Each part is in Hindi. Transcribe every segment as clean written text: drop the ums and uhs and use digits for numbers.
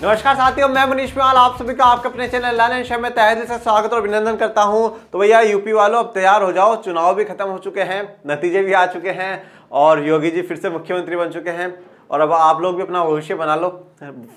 नमस्कार साथियों, मैं मनीष मिवाल आप सभी का आपके अपने चैनल लर्न एंड शेयर में तहे दिल से स्वागत और अभिनंदन करता हूं। तो भैया यूपी वालों, अब तैयार हो जाओ, चुनाव भी खत्म हो चुके हैं, नतीजे भी आ चुके हैं और योगी जी फिर से मुख्यमंत्री बन चुके हैं और अब आप लोग भी अपना भविष्य बना लो,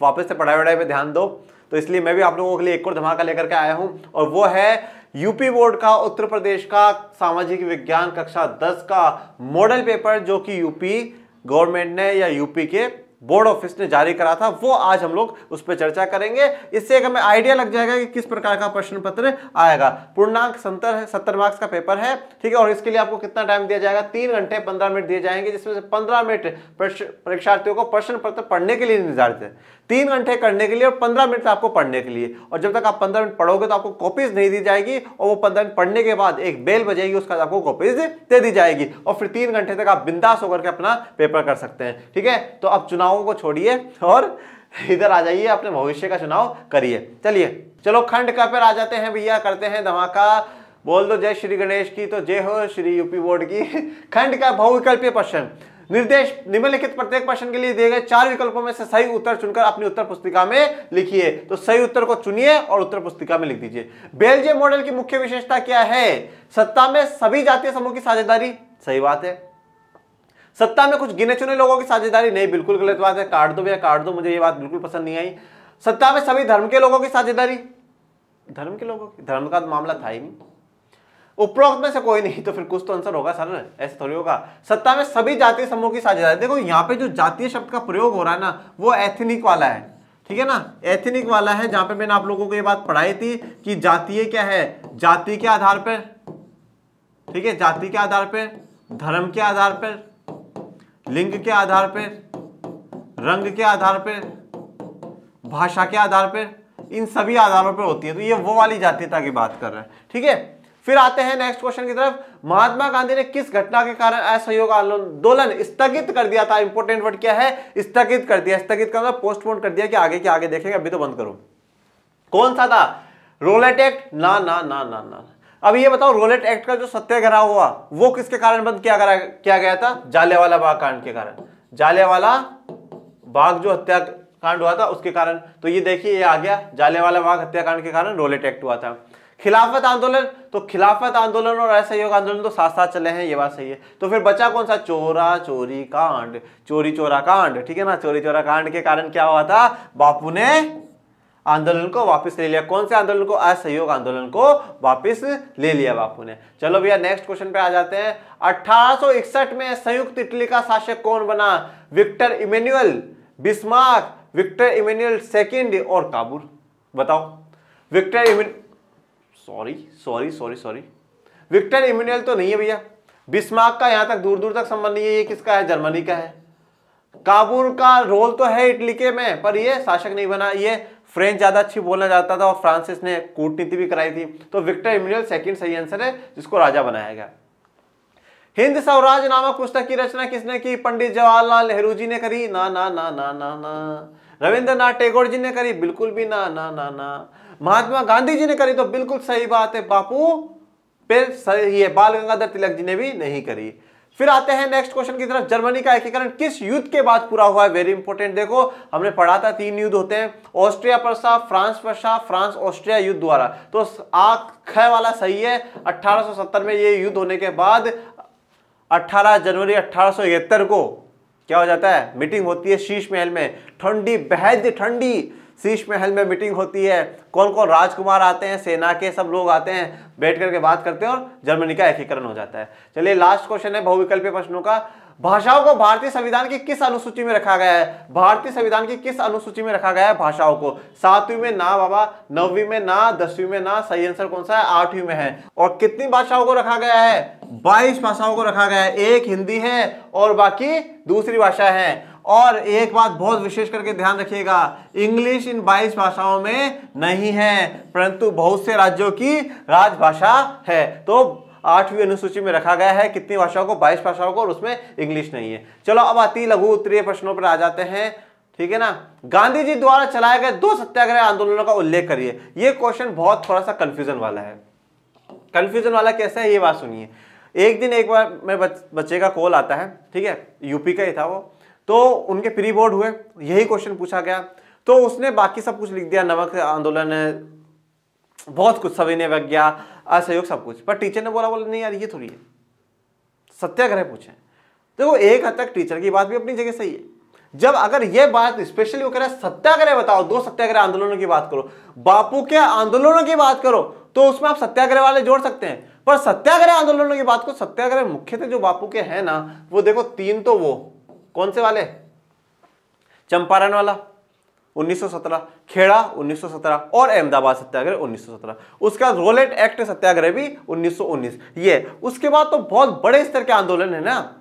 वापस से पढ़ाई वढ़ाई पे ध्यान दो। तो इसलिए मैं भी आप लोगों के लिए एक और धमाका लेकर के आया हूँ और वो है यूपी बोर्ड का उत्तर प्रदेश का सामाजिक विज्ञान कक्षा 10 का मॉडल पेपर, जो कि यूपी गवर्नमेंट ने या यूपी के बोर्ड ऑफिस ने जारी करा था। वो आज हम लोग उस पर चर्चा करेंगे। इससे एक हमें आइडिया लग जाएगा कि किस प्रकार का प्रश्न पत्र आएगा। पूर्णांक 70 मार्क्स का पेपर है, ठीक है। और इसके लिए आपको कितना टाइम दिया जाएगा? 3 घंटे 15 मिनट दिए जाएंगे, जिसमें से 15 मिनट परीक्षार्थियों को प्रश्न पत्र पढ़ने के लिए निर्धारित है। 3 घंटे करने के लिए और 15 मिनट आपको पढ़ने के लिए। और जब तक आप 15 मिनट पढ़ोगे तो आपको कॉपीज नहीं दी जाएगी और वो 15 मिनट पढ़ने के बाद एक बेल बजेगी, उसका आपको कॉपीज दे दी जाएगी और फिर 3 घंटे तक आप बिंदास होकर के अपना पेपर कर सकते हैं, ठीक है। तो अब चुनावों को छोड़िए और इधर आ जाइए, अपने भविष्य का चुनाव करिए। चलो खंड का पर आ जाते हैं भैया, करते हैं धमाका। बोल दो जय श्री गणेश की तो जय हो श्री यूपी बोर्ड की। खंड का बहुविकल्पीय प्रश्न। निर्देश निम्नलिखित प्रत्येक प्रश्न के लिए दिए गए 4 विकल्पों में से सही उत्तर चुनकर अपनी उत्तर पुस्तिका में लिखिए। तो सही उत्तर को चुनिए और उत्तर पुस्तिका में लिख दीजिए। बेल्जियम मॉडल की मुख्य विशेषता क्या है? सत्ता में सभी जातीय समूह की साझेदारी। सही बात है। सत्ता में कुछ गिने चुने लोगों की साझेदारी। नहीं, बिल्कुल गलत बात है। काट दो भैया, काट दो, मुझे ये बात बिल्कुल पसंद नहीं आई। सत्ता में सभी धर्म के लोगों की साझेदारी। धर्म के लोगों की? धर्म का मामला था ही नहीं। उपरोक्त में से कोई नहीं, तो फिर कुछ तो आंसर होगा सर, ऐसे थोड़ी होगा। सत्ता में सभी जातीय समूह की साझेदारी। देखो यहाँ पे जो जातीय शब्द का प्रयोग हो रहा है ना, वो एथनिक वाला है, ठीक है ना, एथनिक वाला है। जहां पे मैंने आप लोगों को ये बात पढ़ाई थी कि जातीय क्या है? जाति के आधार पर, ठीक है, जाति के आधार पर, धर्म के आधार पर, लिंग के आधार पर, रंग के आधार पर, भाषा के आधार पर, इन सभी आधारों पर होती है। तो ये वो वाली जातीयता की बात कर रहे हैं, ठीक है। फिर आते हैं नेक्स्ट क्वेश्चन की तरफ। महात्मा गांधी ने किस घटना के कारण असहयोग आंदोलन स्थगित कर दिया था? इंपोर्टेंट वर्ड क्या है? स्थगित कर दिया। स्थगित का मतलब पोस्टपोन कर दिया कि आगे के आगे देखेंगे, अभी तो बंद करो। कौन सा था? Rowlatt Act? ना ना ना ना ना। अब ये बताओ, रोलेट एक्ट का जो सत्याग्रह हुआ वो किसके कारण बंद किया गया था? जालियांवाला बाग कांड के कारण। जालियांवाला बाग जो हत्याकांड हुआ था उसके कारण। तो ये देखिए, ये आ गया, जालियांवाला बाग हत्याकांड के कारण रोलेट एक्ट हुआ था। खिलाफत आंदोलन? तो खिलाफत आंदोलन और असहयोग आंदोलन तो साथ साथ चले हैं, ये बात सही है। तो फिर बचा कौन सा? चोरी कांड, चोरी चोरा कांड, ठीक है ना। चोरी चोरा कांड के कारण क्या हुआ था? बापू ने आंदोलन को वापस ले लिया। कौन से आंदोलन को? असहयोग आंदोलन को वापस ले लिया बापू ने। चलो भैया नेक्स्ट क्वेश्चन पे आ जाते हैं। 1861 में संयुक्त इटली का शासक कौन बना? Victor Emmanuel, Bismarck, Victor Emmanuel second और काबूल। बताओ। विक्टर इमैनुअल तो नहीं है भैया। बिस्मार्क का यहां तक दूर दूर तक संबंध नहीं है। ये किसका है? जर्मनी का है। काबूल का रोल तो है इटली के में, पर ये शासक नहीं बना। ये फ्रेंच ज्यादा अच्छी बोलना चाहता था और फ्रांसिस ने कूटनीति भी कराई थी। तो विक्टर इमैनुअल सेकंड सही आंसर है, जिसको राजा बनाया गया। हिंद स्वराज नामक पुस्तक की रचना किसने की? पंडित जवाहरलाल नेहरू जी ने करी। ना ना ना ना ना ना। रविंद्रनाथ टैगोर जी ने करी? बिल्कुल भी ना ना ना ना। महात्मा गांधी जी ने करी? तो बिल्कुल सही बात है बापू। फिर सही है, बाल गंगाधर तिलक जी ने भी नहीं करी। फिर आते हैं नेक्स्ट क्वेश्चन की तरफ। जर्मनी का एकीकरण किस युद्ध के बाद पूरा हुआ है? Very important. देखो, हमने पढ़ा था 3 युद्ध होते हैं, Austria Parsa, France Parsa, France Austria युद्ध द्वारा। तो ख वाला सही है। 1870 में ये युद्ध होने के बाद 18 जनवरी 1871 को क्या हो जाता है? मीटिंग होती है शीश महल में। ठंडी बेहद ठंडी शीश महल में मीटिंग होती है। कौन कौन राजकुमार आते हैं, सेना के सब लोग आते हैं, बैठ करके बात करते हैं और जर्मनी का एकीकरण हो जाता है। चलिए लास्ट क्वेश्चन है बहुविकल्पीय प्रश्नों का। भाषाओं को भारतीय संविधान की किस अनुसूची में रखा गया है? भारतीय संविधान की किस अनुसूची में रखा गया है भाषाओं को? 7वीं में ना बाबा, 9वीं में ना, 10वीं में ना। सही आंसर कौन सा है? 8वीं में है। और कितनी भाषाओं को रखा गया है? 22 भाषाओं को रखा गया है। एक हिंदी है और बाकी दूसरी भाषा है। और एक बात बहुत विशेष करके ध्यान रखिएगा, इंग्लिश इन 22 भाषाओं में नहीं है, परंतु बहुत से राज्यों की राजभाषा है। तो 8वीं अनुसूची में रखा गया है कितनी भाषाओं को? 22 भाषाओं को, और उसमें इंग्लिश नहीं है। चलो अब अति लघु उत्तरीय प्रश्नों पर आ जाते हैं, ठीक है ना। गांधी जी द्वारा चलाए गए 2 सत्याग्रह आंदोलनों का उल्लेख करिए। ये क्वेश्चन बहुत थोड़ा सा कंफ्यूजन वाला है। कंफ्यूजन वाला कैसे है, ये बात सुनिए। एक दिन एक बार मेरे बच्चे का कॉल आता है, ठीक है, यूपी का ही था वो, तो उनके प्री बोर्ड हुए, यही क्वेश्चन पूछा गया। तो उसने बाकी सब कुछ लिख दिया, नमक आंदोलन है, बहुत कुछ, सविनय अवज्ञा, असहयोग, सब कुछ। पर टीचर ने बोला नहीं यार ये थोड़ी है, सत्याग्रह पूछे। देखो एक हद तक टीचर की बात भी अपनी जगह सही है। जब अगर ये बात स्पेशली वो कह रहा है सत्याग्रह बताओ, 2 सत्याग्रह आंदोलनों की बात करो, बापू के आंदोलनों की बात करो, तो उसमें आप सत्याग्रह वाले जोड़ सकते हैं। पर सत्याग्रह आंदोलनों की बात को, सत्याग्रह मुख्यतः जो बापू के हैं ना, वो देखो 3 तो वो कौन से वाले, चंपारण वाला 1917, खेड़ा 1917 और अहमदाबाद सत्याग्रह 1917। उसका रोलेट एक्ट सत्याग्रह भी 1919। ये उसके बाद तो बहुत बड़े स्तर के आंदोलन है ना,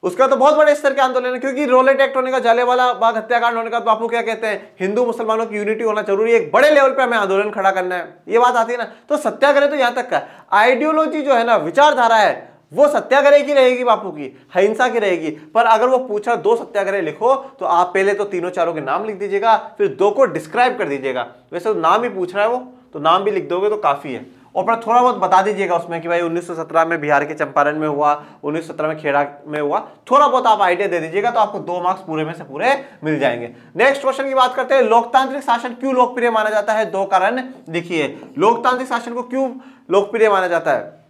उसका तो बहुत बड़े स्तर के आंदोलन है, क्योंकि रोलेट एक्ट होने का, जलियांवाला बाग हत्याकांड होने का, तो बापू क्या कहते हैं, हिंदू मुसलमानों की यूनिटी होना जरूरी है, एक बड़े लेवल पे हमें आंदोलन खड़ा करना है, ये बात आती है ना। तो सत्याग्रह तो यहां तक का, आइडियोलॉजी जो है ना, विचारधारा है, वो सत्याग्रह की रहेगी, बापू की अहिंसा की रहेगी। पर अगर वो पूछा 2 सत्याग्रह लिखो, तो आप पहले तो तीनों चारों के नाम लिख दीजिएगा, फिर 2 को डिस्क्राइब कर दीजिएगा। वैसे तो नाम ही पूछ रहा है वो, तो नाम भी लिख दोगे तो काफी है। और पर थोड़ा बहुत बता दीजिएगा उसमें कि भाई 1917 में बिहार के चंपारण में हुआ, 1917 में खेड़ा में हुआ, थोड़ा बहुत आप आइडिया दे दीजिएगा, तो आपको 2 मार्क्स पूरे में से पूरे मिल जाएंगे। नेक्स्ट क्वेश्चन की बात करते हैं, लोकतांत्रिक शासन क्यों लोकप्रिय माना जाता है? 2 कारण देखिए, लोकतांत्रिक शासन को क्यों लोकप्रिय माना जाता है।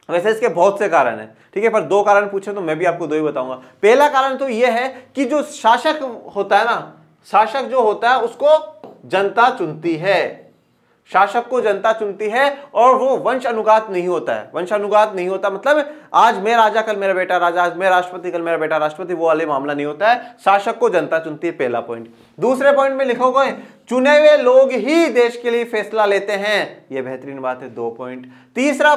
वैसे इसके बहुत से कारण हैं, ठीक है, पर 2 कारण पूछे तो मैं भी आपको 2 ही बताऊंगा। पहला कारण तो यह है कि जो शासक होता है ना, शासक जो होता है उसको जनता चुनती है, शासक को जनता चुनती है, और वो वंश अनुगात नहीं होता है। वंश अनुगात नहीं होता मतलब आज मैं राजा कल मेरा बेटा राजा, आज मैं राष्ट्रपति कल मेरा बेटा राष्ट्रपति, वो वाले मामला नहीं होता है। शासक को जनता चुनती है, पहला पॉइंट। दूसरे पॉइंट में लिखोगे चुने हुए लोग ही देश के लिए फैसला लेते हैं, ये बेहतरीन बात है, 2 पॉइंट। तीसरा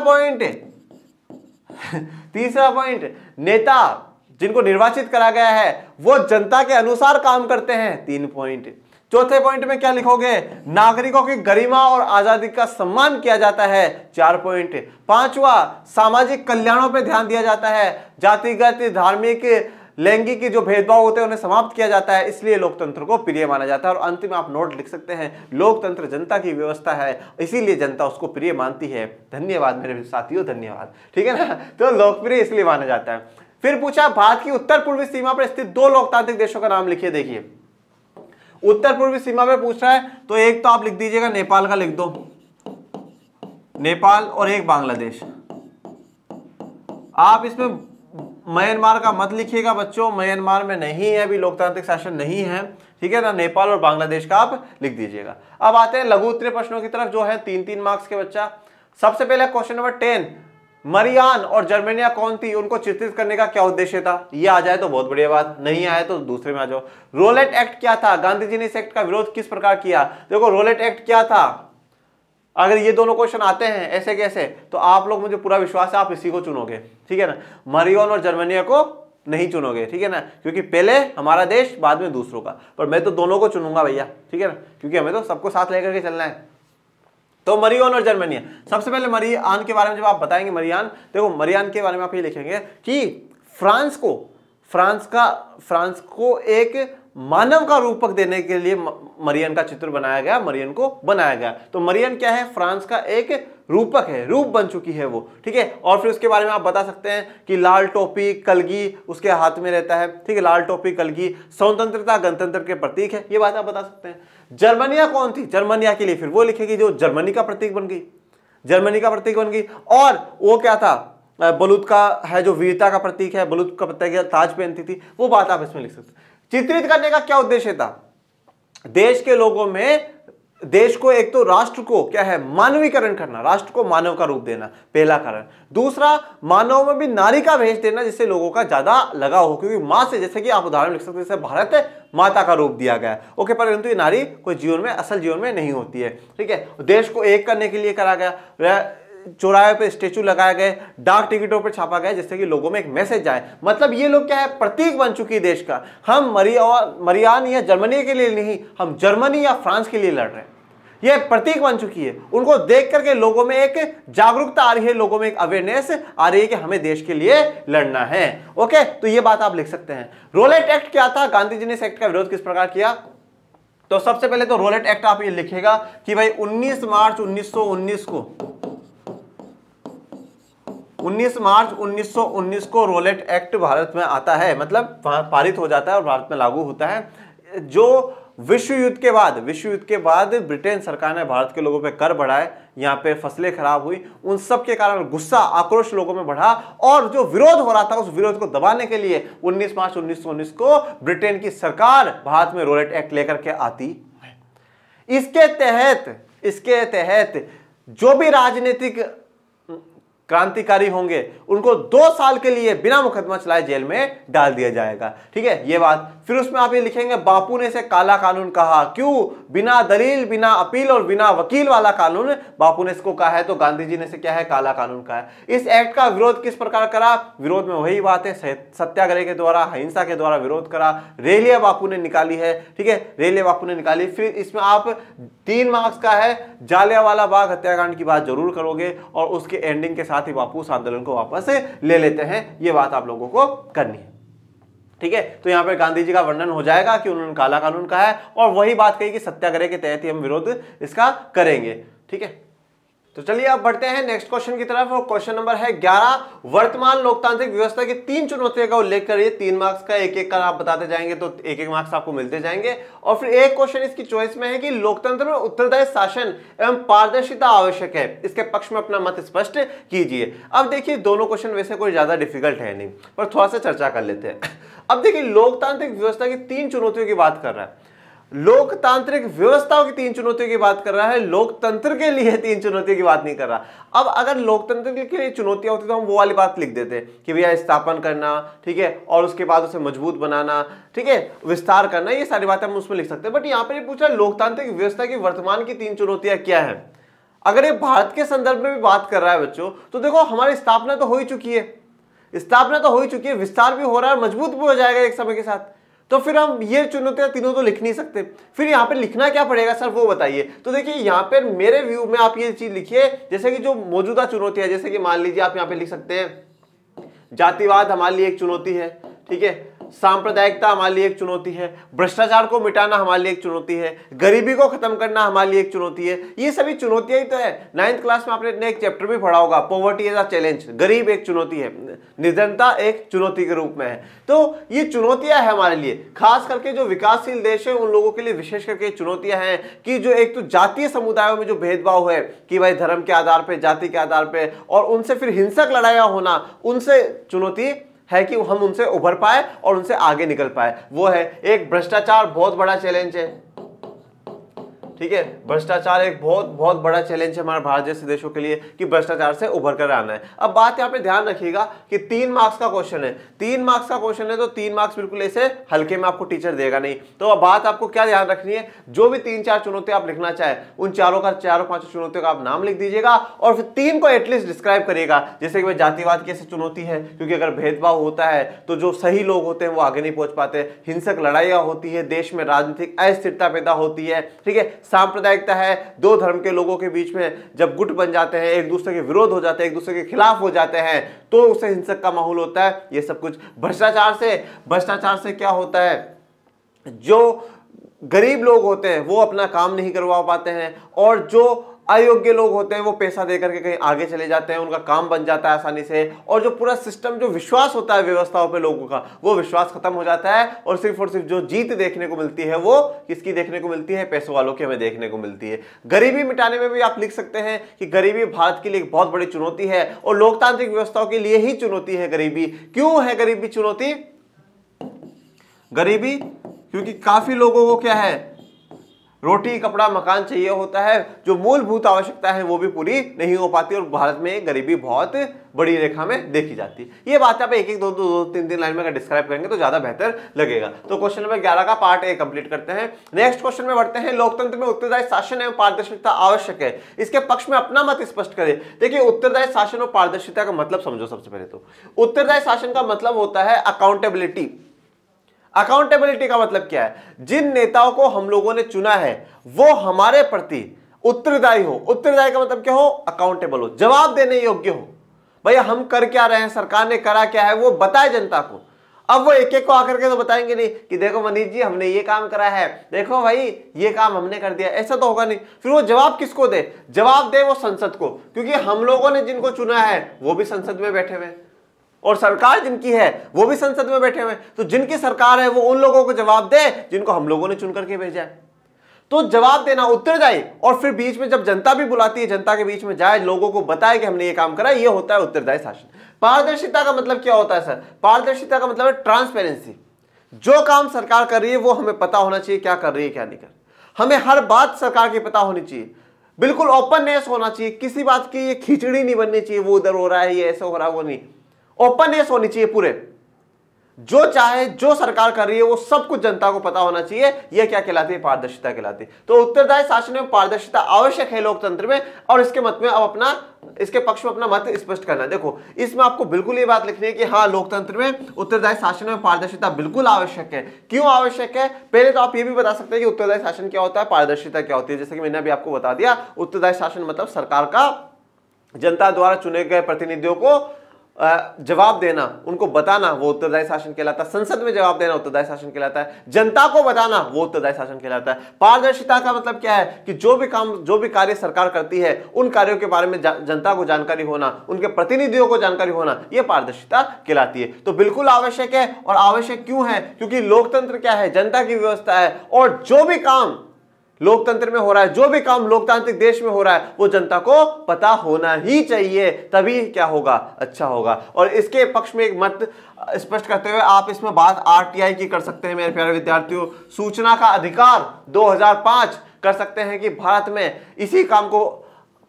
पॉइंट, नेता जिनको निर्वाचित करा गया है वो जनता के अनुसार काम करते हैं, 3 पॉइंट। चौथे पॉइंट में क्या लिखोगे, नागरिकों की गरिमा और आजादी का सम्मान किया जाता है, 4 पॉइंट। 5वां, सामाजिक कल्याणों पर ध्यान दिया जाता है, जातिगत धार्मिक लैंगिक जो भेदभाव होते हैं उन्हें समाप्त किया जाता है, इसलिए लोकतंत्र को प्रिय माना जाता है। और अंत में आप नोट लिख सकते हैं, लोकतंत्र जनता की व्यवस्था है, इसीलिए जनता उसको प्रिय मानती है। धन्यवाद मेरे साथियों, धन्यवाद, ठीक है ना। तो लोकप्रिय इसलिए माना जाता है। फिर पूछा भारत की उत्तर पूर्वी सीमा पर स्थित 2 लोकतांत्रिक देशों का नाम लिखिए। देखिए उत्तर पूर्वी सीमा पे पूछ रहा है, तो एक तो आप लिख दीजिएगा नेपाल का लिख दो, नेपाल, और एक बांग्लादेश। आप इसमें म्यांमार का मत लिखिएगा बच्चों, म्यांमार में नहीं है, अभी लोकतांत्रिक शासन नहीं है, ठीक है ना। नेपाल और बांग्लादेश का आप लिख दीजिएगा। अब आते हैं लघु उत्तरीय प्रश्नों की तरफ, जो है 3-3 मार्क्स के बच्चा। सबसे पहले क्वेश्चन नंबर 10, मरियान और जर्मनिया कौन थी, उनको चित्रित करने का क्या उद्देश्य था? ये आ जाए तो बहुत बढ़िया बात, नहीं आए तो दूसरे में आ जाओ। रोलेट एक्ट क्या था, गांधी जी ने इस एक्ट का विरोध किस प्रकार किया? देखो रोलेट एक्ट क्या था, अगर ये दोनों क्वेश्चन आते हैं ऐसे कैसे, तो आप लोग, मुझे पूरा विश्वास है आप इसी को चुनोगे, ठीक है ना। मरियन और जर्मनिया को नहीं चुनोगे, ठीक है ना, क्योंकि पहले हमारा देश बाद में दूसरों का, पर मैं तो दोनों को चुनूंगा भैया, ठीक है ना, क्योंकि हमें तो सबको साथ लेकर के चलना है। तो मरियन और जर्मनिया, सबसे पहले मरियान के बारे में जब आप बताएंगे, मरियान, देखो मरियान के बारे में आप ये लिखेंगे कि फ्रांस को एक मानव का रूपक देने के लिए मरियन का चित्र बनाया गया, मरियन को बनाया गया। तो मरियन क्या है, फ्रांस का एक रूपक है, रूप बन चुकी है वो, ठीक है। और फिर उसके बारे में आप बता सकते हैं कि लाल टोपी कलगी उसके हाथ में रहता है, ठीक है, लाल टोपी कलगी स्वतंत्रता गणतंत्र के प्रतीक है, ये बात आप बता सकते हैं। जर्मनिया कौन थी, जर्मनिया के लिए फिर वो लिखेगी जो जर्मनी का प्रतीक बन गई, जर्मनी का प्रतीक बन गई। और वो क्या था, बलूत का है जो वीरता का प्रतीक है, बलूत का प्रतीक ताज पहनती थी, वो बात आप इसमें लिख सकते हैं। चित्रित करने का क्या उद्देश्य था, देश के लोगों में, देश को एक तो राष्ट्र को क्या है, मानवीकरण करना, राष्ट्र को मानव का रूप देना, पहला कारण। दूसरा, मानव में भी नारी का भेष देना, जिससे लोगों का ज्यादा लगाव हो, क्योंकि मां से, जैसे कि आप उदाहरण लिख सकते हैं, जैसे भारत माता का रूप दिया गया है, ओके, परंतु ये नारी कोई जीवन में, असल जीवन में नहीं होती है, ठीक है। देश को एक करने के लिए करा गया, चौराहे पे स्टेचू लगाए गए, डाक टिकटों पर छापा गया, जिससे कि लोगों में एक मैसेज जाए। मतलब ये लोग क्या है, प्रतीक बन चुकी है देश का। हम मरियान या जर्मनी के लिए नहीं, हम जर्मनी या फ्रांस के लिए लड़ रहे हैं, ये प्रतीक बन चुकी है। उनको देख करके लोगों में एक जागरूकता आ रही है, लोगों में एक अवेयरनेस आ रही है कि हमें देश के लिए लड़ना है, ओके। तो ये बात आप लिख सकते हैं। रोलेट एक्ट क्या था, गांधी जी ने इस एक्ट का विरोध किस प्रकार किया? तो सबसे पहले तो रोलेट एक्ट आप ये लिखेगा कि भाई 19 मार्च 1919 को रोलेट एक्ट भारत में आता है, मतलब पारित हो जाता है और भारत में लागू होता है। जो विश्व युद्ध के बाद ब्रिटेन सरकार ने भारत के लोगों पे कर बढ़ाए, यहाँ पे फसलें खराब हुई, उन सब के कारण गुस्सा आक्रोश लोगों में बढ़ा और जो विरोध हो रहा था उस विरोध को दबाने के लिए 19 मार्च 1919 को ब्रिटेन की सरकार भारत में रोलेट एक्ट लेकर के आती है। इसके तहत जो भी राजनीतिक क्रांतिकारी होंगे उनको 2 साल के लिए बिना मुकदमा चलाए जेल में डाल दिया जाएगा। ठीक है, ये बात। फिर उसमें आप ये लिखेंगे बापू ने इसे काला कानून कहा। क्यों? बिना दलील, बिना अपील और बिना वकील वाला कानून बापू ने इसको कहा है, तो गांधी जी ने इसे क्या है, काला कानून कहा है। इस एक्ट का विरोध किस प्रकार करा? विरोध में वही बात है, सत्याग्रह के द्वारा, अहिंसा के द्वारा विरोध करा। रैलियां बापू ने निकाली है। ठीक है, रैलियां बापू ने निकाली। फिर इसमें आप 3 मार्क्स का है, जालियांवाला बाग हत्याकांड की बात जरूर करोगे और उसके एंडिंग के साथ ही बापू उस आंदोलन को वापस ले लेते हैं। ये बात आप लोगों को करनी है। ठीक है, तो यहां पे गांधी जी का वर्णन हो जाएगा कि उन्होंने काला कानून कहा है और वही बात कही कि सत्याग्रह के तहत ही हम विरोध इसका करेंगे। ठीक है, तो चलिए अब बढ़ते हैं नेक्स्ट क्वेश्चन की तरफ और क्वेश्चन नंबर है 11। वर्तमान लोकतांत्रिक व्यवस्था की 3 चुनौतियों का उल्लेख करिए। 3 मार्क्स का एक का आप बताते जाएंगे तो एक मार्क्स आपको मिलते जाएंगे। और फिर एक क्वेश्चन इसकी चॉइस में है कि लोकतंत्र में उत्तरदायी शासन एवं पारदर्शिता आवश्यक है, इसके पक्ष में अपना मत स्पष्ट कीजिए। अब देखिए दोनों क्वेश्चन वैसे कोई ज्यादा डिफिकल्ट है नहीं, पर थोड़ा सा चर्चा कर लेते हैं। अब देखिए लोकतांत्रिक व्यवस्था की 3 चुनौतियों की बात कर रहा है, लोकतांत्रिक व्यवस्थाओं की 3 चुनौतियों की बात कर रहा है, लोकतंत्र के लिए 3 चुनौतियों की बात नहीं कर रहा। अब अगर लोकतंत्र के लिए चुनौतियां होती तो हम वो वाली बात लिख देते कि भैया स्थापन करना, ठीक है, और उसके बाद उसे मजबूत बनाना, ठीक है, विस्तार करना, ये सारी बातें हम उसमें लिख सकते हैं। बट यहाँ पर पूछा लोकतांत्रिक व्यवस्था की वर्तमान की 3 चुनौतियां क्या है। अगर ये भारत के संदर्भ में भी बात कर रहा है बच्चों, तो देखो हमारी स्थापना तो हो ही चुकी है, विस्तार भी हो रहा है, मजबूत भी हो जाएगा एक समय के साथ। तो फिर हम ये चुनौतियां तीनों तो लिख नहीं सकते, फिर यहाँ पे लिखना क्या पड़ेगा सर वो बताइए। तो देखिए यहाँ पे मेरे व्यू में आप ये चीज लिखिए, जैसे कि जो मौजूदा चुनौतियां, जैसे कि मान लीजिए आप यहाँ पे लिख सकते हैं जातिवाद हमारे लिए एक चुनौती है, ठीक है, सांप्रदायिकता हमारे लिए एक चुनौती है, भ्रष्टाचार को मिटाना हमारे लिए एक चुनौती है, गरीबी को खत्म करना हमारे लिए एक चुनौती है। ये सभी चुनौतियां ही तो है। 9th क्लास में आपने एक चैप्टर भी पढ़ा होगा, पॉवर्टी एज अ चैलेंज, गरीब एक चुनौती है, निर्धनता एक चुनौती के रूप में है। तो ये चुनौतियां है हमारे लिए, खास करके जो विकासशील देश है उन लोगों के लिए विशेष करके चुनौतियां हैं कि जो एक तो जातीय समुदायों में जो भेदभाव है कि भाई धर्म के आधार पर, जाति के आधार पर, और उनसे फिर हिंसक लड़ाइयां होना, उनसे चुनौती है कि हम उनसे उभर पाए और उनसे आगे निकल पाए। वो है एक भ्रष्टाचार, बहुत बड़ा चैलेंज है, ठीक है, भ्रष्टाचार एक बहुत बड़ा चैलेंज है हमारे भारत जैसे देशों के लिए कि भ्रष्टाचार से उभर कर आना है। अब बात यहाँ पे ध्यान रखिएगा कि 3 मार्क्स का क्वेश्चन है, 3 मार्क्स का क्वेश्चन है, तो 3 मार्क्स बिल्कुल ऐसे हल्के में आपको टीचर देगा नहीं। तो अब बात आपको क्या ध्यान रखनी है, जो भी 3-4 चुनौतियां आप लिखना चाहे उन चारों 5 चुनौतियों का आप नाम लिख दीजिएगा और फिर 3 को एटलीस्ट डिस्क्राइब करिएगा। जैसे कि जातिवाद कैसे चुनौती है, क्योंकि अगर भेदभाव होता है तो जो सही लोग होते हैं वो आगे नहीं पहुंच पाते, हिंसक लड़ाइयां होती है, देश में राजनीतिक अस्थिरता पैदा होती है, ठीक है, सांप्रदायिकता है, 2 धर्म के लोगों के बीच में जब गुट बन जाते हैं, एक दूसरे के विरोध हो जाते हैं, एक दूसरे के खिलाफ हो जाते हैं, तो उससे हिंसक का माहौल होता है। ये सब कुछ भ्रष्टाचार से क्या होता है, जो गरीब लोग होते हैं वो अपना काम नहीं करवा पाते हैं और जो अयोग्य लोग होते हैं वो पैसा देकर के कहीं आगे चले जाते हैं, उनका काम बन जाता है आसानी से, और जो पूरा सिस्टम, जो विश्वास होता है व्यवस्थाओं पे लोगों का, वो विश्वास खत्म हो जाता है और सिर्फ जो जीत देखने को मिलती है वो किसकी देखने को मिलती है, पैसों वालों की हमें देखने को मिलती है। गरीबी मिटाने में भी आप लिख सकते हैं कि गरीबी भारत के लिए एक बहुत बड़ी चुनौती है और लोकतांत्रिक व्यवस्थाओं के लिए ही चुनौती है गरीबी। क्यों है गरीबी चुनौती? गरीबी क्योंकि काफी लोगों को क्या है, रोटी कपड़ा मकान चाहिए होता है, जो मूलभूत आवश्यकता है वो भी पूरी नहीं हो पाती और भारत में गरीबी बहुत बड़ी रेखा में देखी जाती है। ये बात आप एक 2-3 लाइन में अगर डिस्क्राइब करेंगे तो ज्यादा बेहतर लगेगा। तो क्वेश्चन नंबर 11 का पार्ट ए कंप्लीट करते हैं। नेक्स्ट क्वेश्चन में बढ़ते हैं। लोकतंत्र में उत्तरदायी शासन एवं पारदर्शिता आवश्यक है, इसके पक्ष में अपना मत स्पष्ट करें। देखिए उत्तरदायी शासन और पारदर्शिता का मतलब समझो। सबसे पहले तो उत्तरदायी शासन का मतलब होता है अकाउंटेबिलिटी। अकाउंटेबिलिटी का मतलब क्या है, जिन नेताओं को हम लोगों ने चुना है वो हमारे प्रति उत्तरदायी हो। उत्तरदायी का मतलब क्या हो, अकाउंटेबल हो, जवाब देने योग्य हो। भैया हम कर क्या रहे हैं, सरकार ने करा क्या है वो बताए जनता को। अब वो एक एक को आकर के तो बताएंगे नहीं कि देखो मनीष जी हमने ये काम करा है, देखो भाई ये काम हमने कर दिया, ऐसा तो होगा नहीं। फिर वो जवाब किसको दे, जवाब दे वो संसद को, क्योंकि हम लोगों ने जिनको चुना है वो भी संसद में बैठे हुए हैं। और सरकार जिनकी है वो भी संसद में बैठे हुए हैं। तो जिनकी सरकार है वो उन लोगों को जवाब दे जिनको हम लोगों ने चुन करके भेजा है। तो जवाब देना, उत्तरदायी, और फिर बीच में जब जनता भी बुलाती है, जनता के बीच में जाए, लोगों को बताए कि हमने ये काम करा, ये होता है उत्तरदायी शासन। पारदर्शिता का मतलब क्या होता है सर? पारदर्शिता का मतलब है ट्रांसपेरेंसी। जो काम सरकार कर रही है वो हमें पता होना चाहिए क्या कर रही है क्या नहीं कर रही। हमें हर बात सरकार की पता होनी चाहिए, बिल्कुल ओपननेस होना चाहिए, किसी बात की ये खिचड़ी नहीं बननी चाहिए, वो उधर हो रहा है, ये ऐसा हो रहा है, वो नहीं। ओपननेस होनी चाहिए पूरे, जो चाहे जो सरकार कर रही है वो सब कुछ जनता को पता होना चाहिए। यह क्या कहलाती है? पारदर्शिता कहलाती है। तो उत्तरदायी शासन में पारदर्शिता आवश्यक है लोकतंत्र में। और इसके मत में अब अपना, इसके पक्ष में अपना मत स्पष्ट करना। देखो इसमें आपको बिल्कुल ये बात लिखनी है कि हाँ, लोकतंत्र में उत्तरदायी शासन में पारदर्शिता बिल्कुल आवश्यक है। क्यों आवश्यक है? पहले तो आप ये भी बता सकते हैं कि उत्तरदायी शासन क्या होता है, पारदर्शिता क्या होती है। जैसे कि मैंने अभी आपको बता दिया, उत्तरदायी शासन मतलब सरकार का जनता द्वारा चुने गए प्रतिनिधियों को जवाब देना, उनको बताना, वो उत्तरदायी शासन कहलाता है। संसद में जवाब देना उत्तरदायी शासन कहलाता है। जनता को बताना वो उत्तरदायी शासन कहलाता है। पारदर्शिता का मतलब क्या है कि जो भी काम, जो भी कार्य सरकार करती है उन कार्यों के बारे में जनता को जानकारी होना, उनके प्रतिनिधियों को जानकारी होना, यह पारदर्शिता कहलाती है। तो बिल्कुल आवश्यक है। और आवश्यक क्यों है? क्योंकि लोकतंत्र क्या है? जनता की व्यवस्था है। और जो भी काम लोकतंत्र में हो रहा है, जो भी काम लोकतांत्रिक देश में हो रहा है, वो जनता को पता होना ही चाहिए, तभी क्या होगा? अच्छा होगा। और इसके पक्ष में एक मत स्पष्ट करते हुए आप इसमें बात आरटीआई की कर सकते हैं मेरे प्यारे विद्यार्थियों। सूचना का अधिकार 2005 कर सकते हैं कि भारत में इसी काम को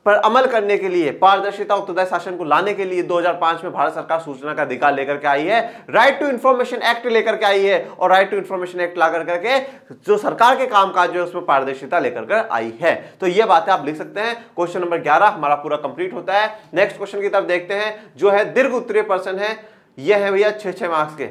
पर अमल करने के लिए, पारदर्शिता उत्तरदायी शासन को लाने के लिए 2005 में भारत सरकार सूचना का अधिकार लेकर के आई है। राइट टू इंफॉर्मेशन एक्ट लेकर के आई है। और राइट टू इंफॉर्मेशन एक्ट ला करके जो सरकार के कामकाज है उसमें पारदर्शिता लेकर के आई है। तो ये बातें आप लिख सकते हैं। क्वेश्चन नंबर 11 हमारा पूरा कंप्लीट होता है। नेक्स्ट क्वेश्चन की तरफ देखते हैं, जो है दीर्घ उत्तरीय प्रश्न है। यह है भैया 6 मार्क्स के,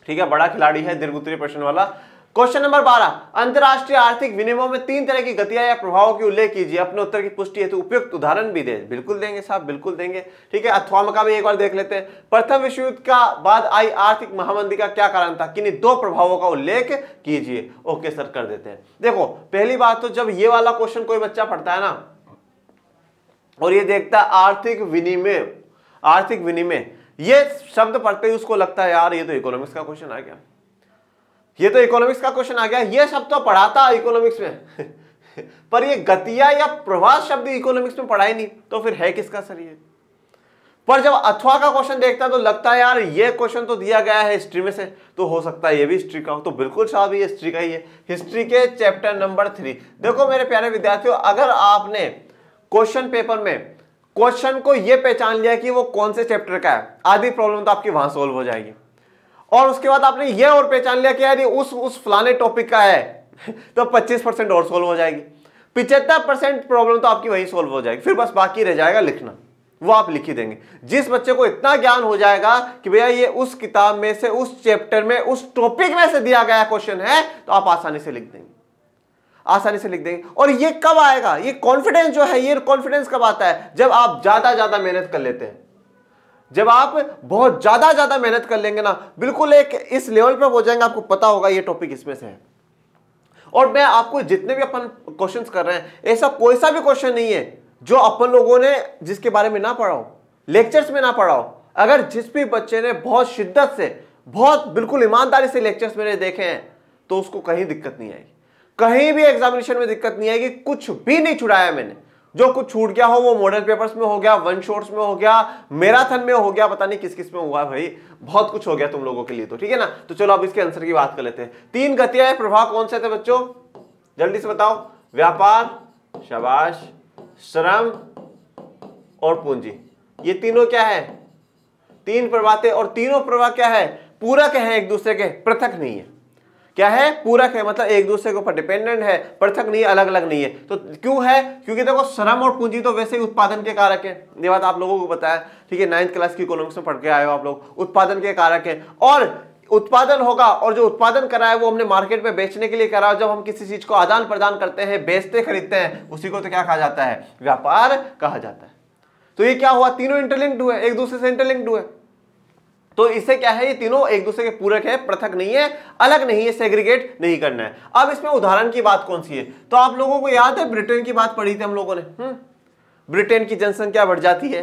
ठीक है, बड़ा खिलाड़ी है दीर्घ उत्तरीय प्रश्न वाला। क्वेश्चन नंबर 12, अंतरराष्ट्रीय आर्थिक विनिमय में 3 तरह की गतियां या प्रभावों की उल्लेख कीजिए। अपने उत्तर की पुष्टि हेतु उपयुक्त उदाहरण भी दे। बिल्कुल देंगे साहब, बिल्कुल देंगे। ठीक है, अथवा का भी एक बार देख लेते हैं। प्रथम विश्व युद्ध का बाद आई आर्थिक महामंदी का क्या कारण था? किन्हीं 2 प्रभावों का उल्लेख कीजिए। ओके सर, कर देते हैं। देखो पहली बात तो जब ये वाला क्वेश्चन कोई बच्चा पढ़ता है ना और ये देखता है आर्थिक विनिमय, आर्थिक विनिमय, ये शब्द पढ़ते ही उसको लगता है यार ये तो इकोनॉमिक्स का क्वेश्चन आ गया, ये तो इकोनॉमिक्स का क्वेश्चन आ गया। ये शब्द तो पढ़ाता इकोनॉमिक्स में पर ये गतिया या प्रवाह शब्द इकोनॉमिक्स में पढ़ा ही नहीं, तो फिर है किसका सर ये? पर जब अथवा का क्वेश्चन देखता है तो लगता है यार ये क्वेश्चन तो दिया गया है हिस्ट्री में से, तो हो सकता है ये भी हिस्ट्री का हो। तो बिल्कुल साहब ये हिस्ट्री का ही है, हिस्ट्री के चैप्टर नंबर 3। देखो मेरे प्यारे विद्यार्थियों, अगर आपने क्वेश्चन पेपर में क्वेश्चन को ये पहचान लिया कि वो कौन से चैप्टर का है, आधी प्रॉब्लम तो आपकी वहां सोल्व हो जाएगी। और उसके बाद आपने ये और पहचान लिया कि यार ये उस फलाने टॉपिक का है तो 25% और सोल्व हो जाएगी। 75% प्रॉब्लम तो आपकी वही सोल्व हो जाएगी। फिर बस बाकी रह जाएगा लिखना, वो आप लिख ही देंगे। जिस बच्चे को इतना ज्ञान हो जाएगा कि भैया ये उस किताब में से, उस चैप्टर में, उस टॉपिक में से दिया गया क्वेश्चन है, तो आप आसानी से लिख देंगे, आसानी से लिख देंगे। और ये कब आएगा? ये कॉन्फिडेंस जो है, ये कॉन्फिडेंस कब आता है? जब आप ज्यादा मेहनत कर लेते हैं। जब आप बहुत ज्यादा मेहनत कर लेंगे ना, बिल्कुल एक इस लेवल पे हो जाएंगे, आपको पता होगा ये टॉपिक इसमें से है। और मैं आपको जितने भी अपन क्वेश्चंस कर रहे हैं, ऐसा कोई सा भी क्वेश्चन नहीं है जो अपन लोगों ने जिसके बारे में ना पढ़ा हो, लेक्चर्स में ना पढ़ा हो। अगर जिस भी बच्चे ने बहुत शिद्दत से, बहुत बिल्कुल ईमानदारी से लेक्चर्स मेरे देखे हैं, तो उसको कहीं दिक्कत नहीं आएगी, कहीं भी एग्जामिनेशन में दिक्कत नहीं आएगी। कुछ भी नहीं छुड़ाया मैंने। जो कुछ छूट गया हो वो मॉडल पेपर्स में हो गया, वन शॉट्स में हो गया, मैराथन में हो गया, पता नहीं किस किस में हुआ भाई, बहुत कुछ हो गया तुम लोगों के लिए तो, ठीक है ना। तो चलो अब इसके आंसर की बात कर लेते हैं। 3 गतियां या प्रभाव कौन से थे बच्चों? जल्दी से बताओ। व्यापार, शाबाश, श्रम और पूंजी। ये तीनों क्या है? 3 प्रभाव थे। और तीनों प्रभाव क्या है? पूरक है एक दूसरे के, पृथक नहीं है। क्या है? पूरक है, मतलब एक दूसरे के ऊपर डिपेंडेंट है, पृथक नहीं है, अलग अलग नहीं है। तो क्यों है? क्योंकि देखो श्रम और पूंजी तो वैसे ही उत्पादन के कारक है, ये बात आप लोगों को बताया, ठीक है, 9th क्लास की इकोनॉमिक्स में पढ़ के आए हो आप लोग। उत्पादन के कारक है, और उत्पादन होगा, और जो उत्पादन करा है वो हमने मार्केट में बेचने के लिए करा है। जब हम किसी चीज को आदान प्रदान करते हैं, बेचते खरीदते हैं, उसी को तो क्या कहा जाता है? व्यापार कहा जाता है। तो ये क्या हुआ? तीनों इंटरलिंक्ड हुए, एक दूसरे से इंटरलिंक्ड हुए। तो इससे क्या है? ये तीनों एक दूसरे के पूरक है, पृथक नहीं है, अलग नहीं है, सेग्रीगेट नहीं करना है। अब इसमें उदाहरण की बात कौन सी है? तो आप लोगों को याद है ब्रिटेन की बात पढ़ी थी हम लोगों ने। ब्रिटेन की जनसंख्या बढ़ जाती है,